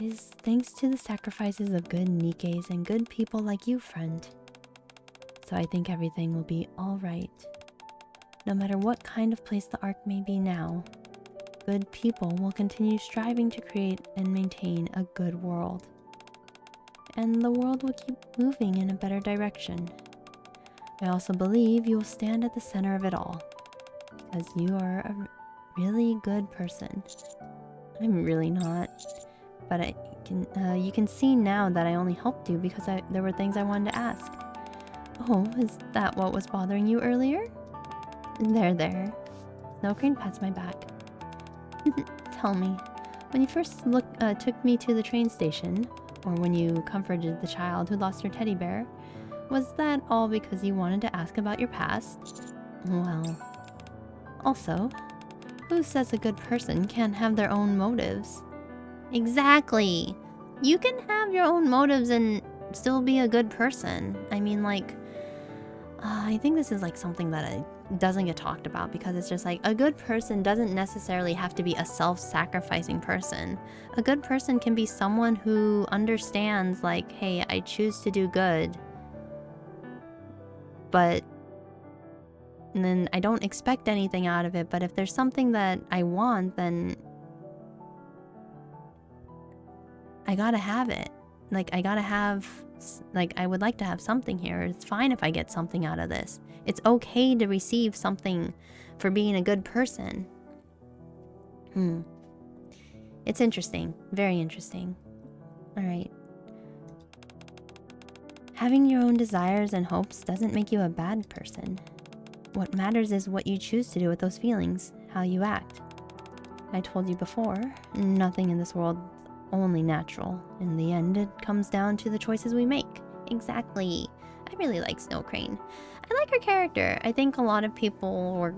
is thanks to the sacrifices of good NIKKEs and good people like you, friend. So I think everything will be alright. No matter what kind of place the Ark may be now, good people will continue striving to create and maintain a good world. And the world will keep moving in a better direction. I also believe you will stand at the center of it all, because you are a really good person. I'm really not, but you can see now that I only helped you because there were things I wanted to ask. Oh, is that what was bothering you earlier? There. Snowcrane pats my back. Tell me, when you first took me to the train station, or when you comforted the child who lost her teddy bear, was that all because you wanted to ask about your past? Well, also, who says a good person can't have their own motives? Exactly! You can have your own motives and still be a good person. I mean, like, I think this is like something that doesn't get talked about, because it's just like, a good person doesn't necessarily have to be a self-sacrificing person. A good person can be someone who understands, like, hey, I choose to do good, but and then I don't expect anything out of it, but if there's something that I want, then I gotta have it. Like, I gotta have, like, I would like to have something here. It's fine if I get something out of this. It's okay to receive something for being a good person. It's interesting. Very interesting. Alright. Having your own desires and hopes doesn't make you a bad person. What matters is what you choose to do with those feelings, how you act. I told you before, nothing in this world is only natural. In the end, it comes down to the choices we make. Exactly. I really like Snowcrane. I like her character. I think a lot of people were,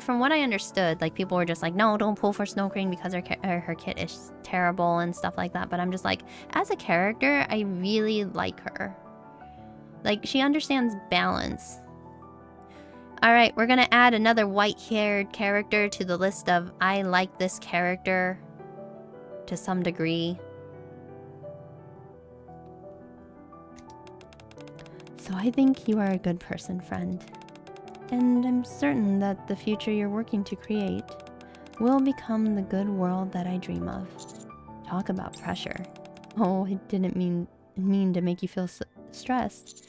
from what I understood, like, people were just like, no, don't pull for Snowcrane because her kit is terrible and stuff like that. But I'm just like, as a character, I really like her. Like, she understands balance. Alright, we're gonna add another white-haired character to the list of I like this character to some degree. So I think you are a good person, friend. And I'm certain that the future you're working to create will become the good world that I dream of. Talk about pressure. Oh, it didn't mean to make you feel stressed.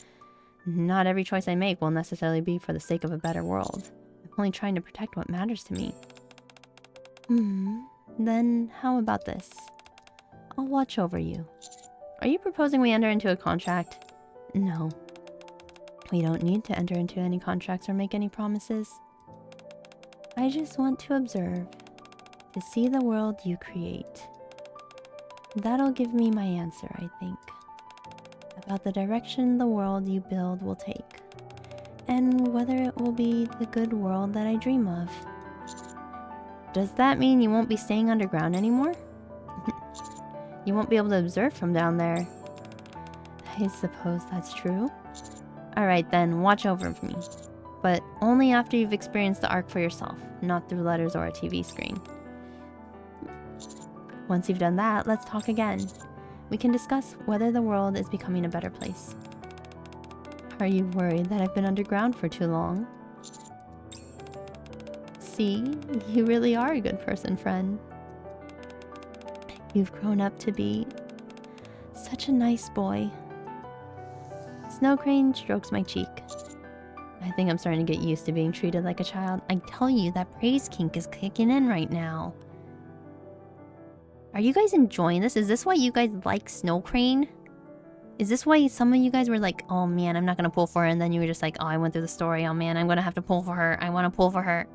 Not every choice I make will necessarily be for the sake of a better world. I'm only trying to protect what matters to me. Then how about this? I'll watch over you. Are you proposing we enter into a contract? No. We don't need to enter into any contracts or make any promises. I just want to observe, to see the world you create. That'll give me my answer, I think. About the direction the world you build will take, and whether it will be the good world that I dream of. Does that mean you won't be staying underground anymore? You won't be able to observe from down there. I suppose that's true. Alright then, watch over me. But only after you've experienced the Ark for yourself, not through letters or a TV screen. Once you've done that, let's talk again. We can discuss whether the world is becoming a better place. Are you worried that I've been underground for too long? See, you really are a good person, friend. You've grown up to be such a nice boy. Snowcrane strokes my cheek. I think I'm starting to get used to being treated like a child. I tell you, that praise kink is kicking in right now. Are you guys enjoying this? Is this why you guys like Snowcrane? Is this why some of you guys were like, oh man, I'm not gonna pull for her, and then you were just like, oh, I went through the story, oh man, I'm gonna have to pull for her. I wanna pull for her.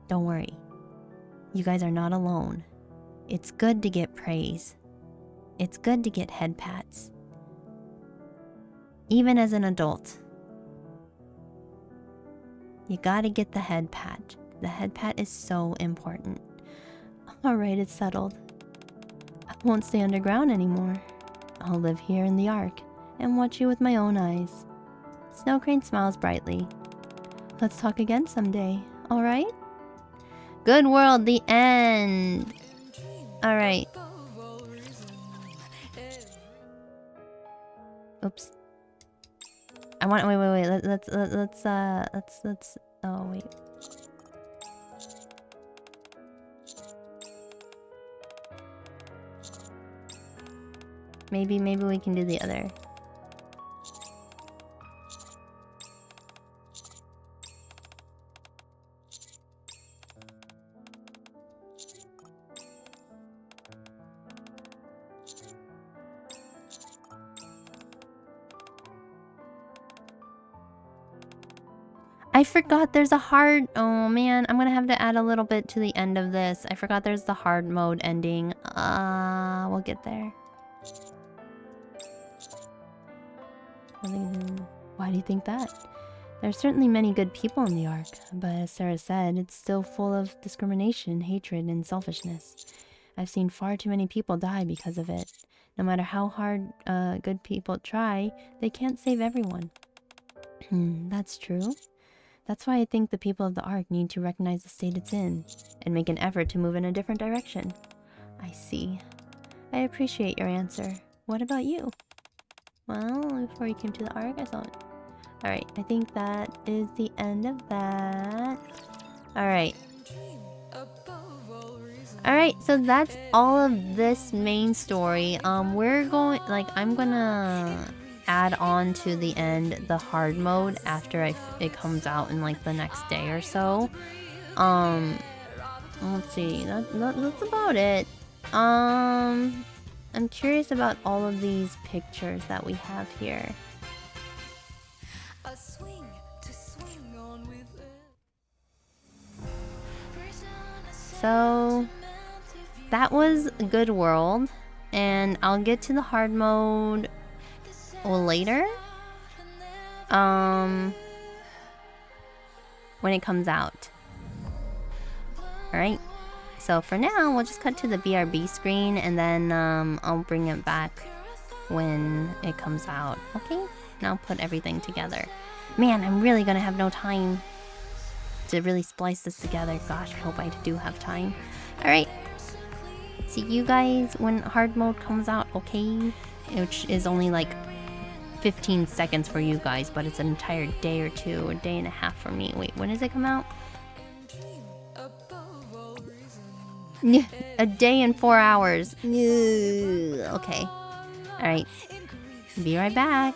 Don't worry. You guys are not alone. It's good to get praise. It's good to get head pats. Even as an adult. You gotta get the head pat. The head pat is so important. Alright, it's settled. I won't stay underground anymore. I'll live here in the Ark and watch you with my own eyes. Snow Crane smiles brightly. Let's talk again someday, alright? Good world, the end! Alright. Oops. I want. Wait. Let's. Oh wait. Maybe we can do the other. I forgot there's a hard... Oh man, I'm gonna have to add a little bit to the end of this. I forgot there's the hard mode ending. We'll get there. Why do you think that? There's certainly many good people in the Ark, but as Sarah said, it's still full of discrimination, hatred, and selfishness. I've seen far too many people die because of it. No matter how hard good people try, they can't save everyone. That's true. That's why I think the people of the Ark need to recognize the state it's in, and make an effort to move in a different direction. I see. I appreciate your answer. What about you? Well, before you came to the Ark, I saw it. Alright, I think that is the end of that. Alright. Alright, so that's all of this main story. We're going... Like, I'm gonna... add on to the end the hard mode after it comes out in like the next day or so. Let's see, that's about it. I'm curious about all of these pictures that we have here. So that was Good World, and I'll get to the hard mode later, when it comes out. Alright, so for now we'll just cut to the BRB screen, and then I'll bring it back when it comes out. Okay, now I'll put everything together. Man, I'm really gonna have no time to really splice this together. Gosh, I hope I do have time. Alright, see you guys when hard mode comes out, okay? Which is only like 15 seconds for you guys, but it's an entire day or two, a day and a half for me. Wait, when does it come out? A day and 4 hours. Okay. Alright. Be right back.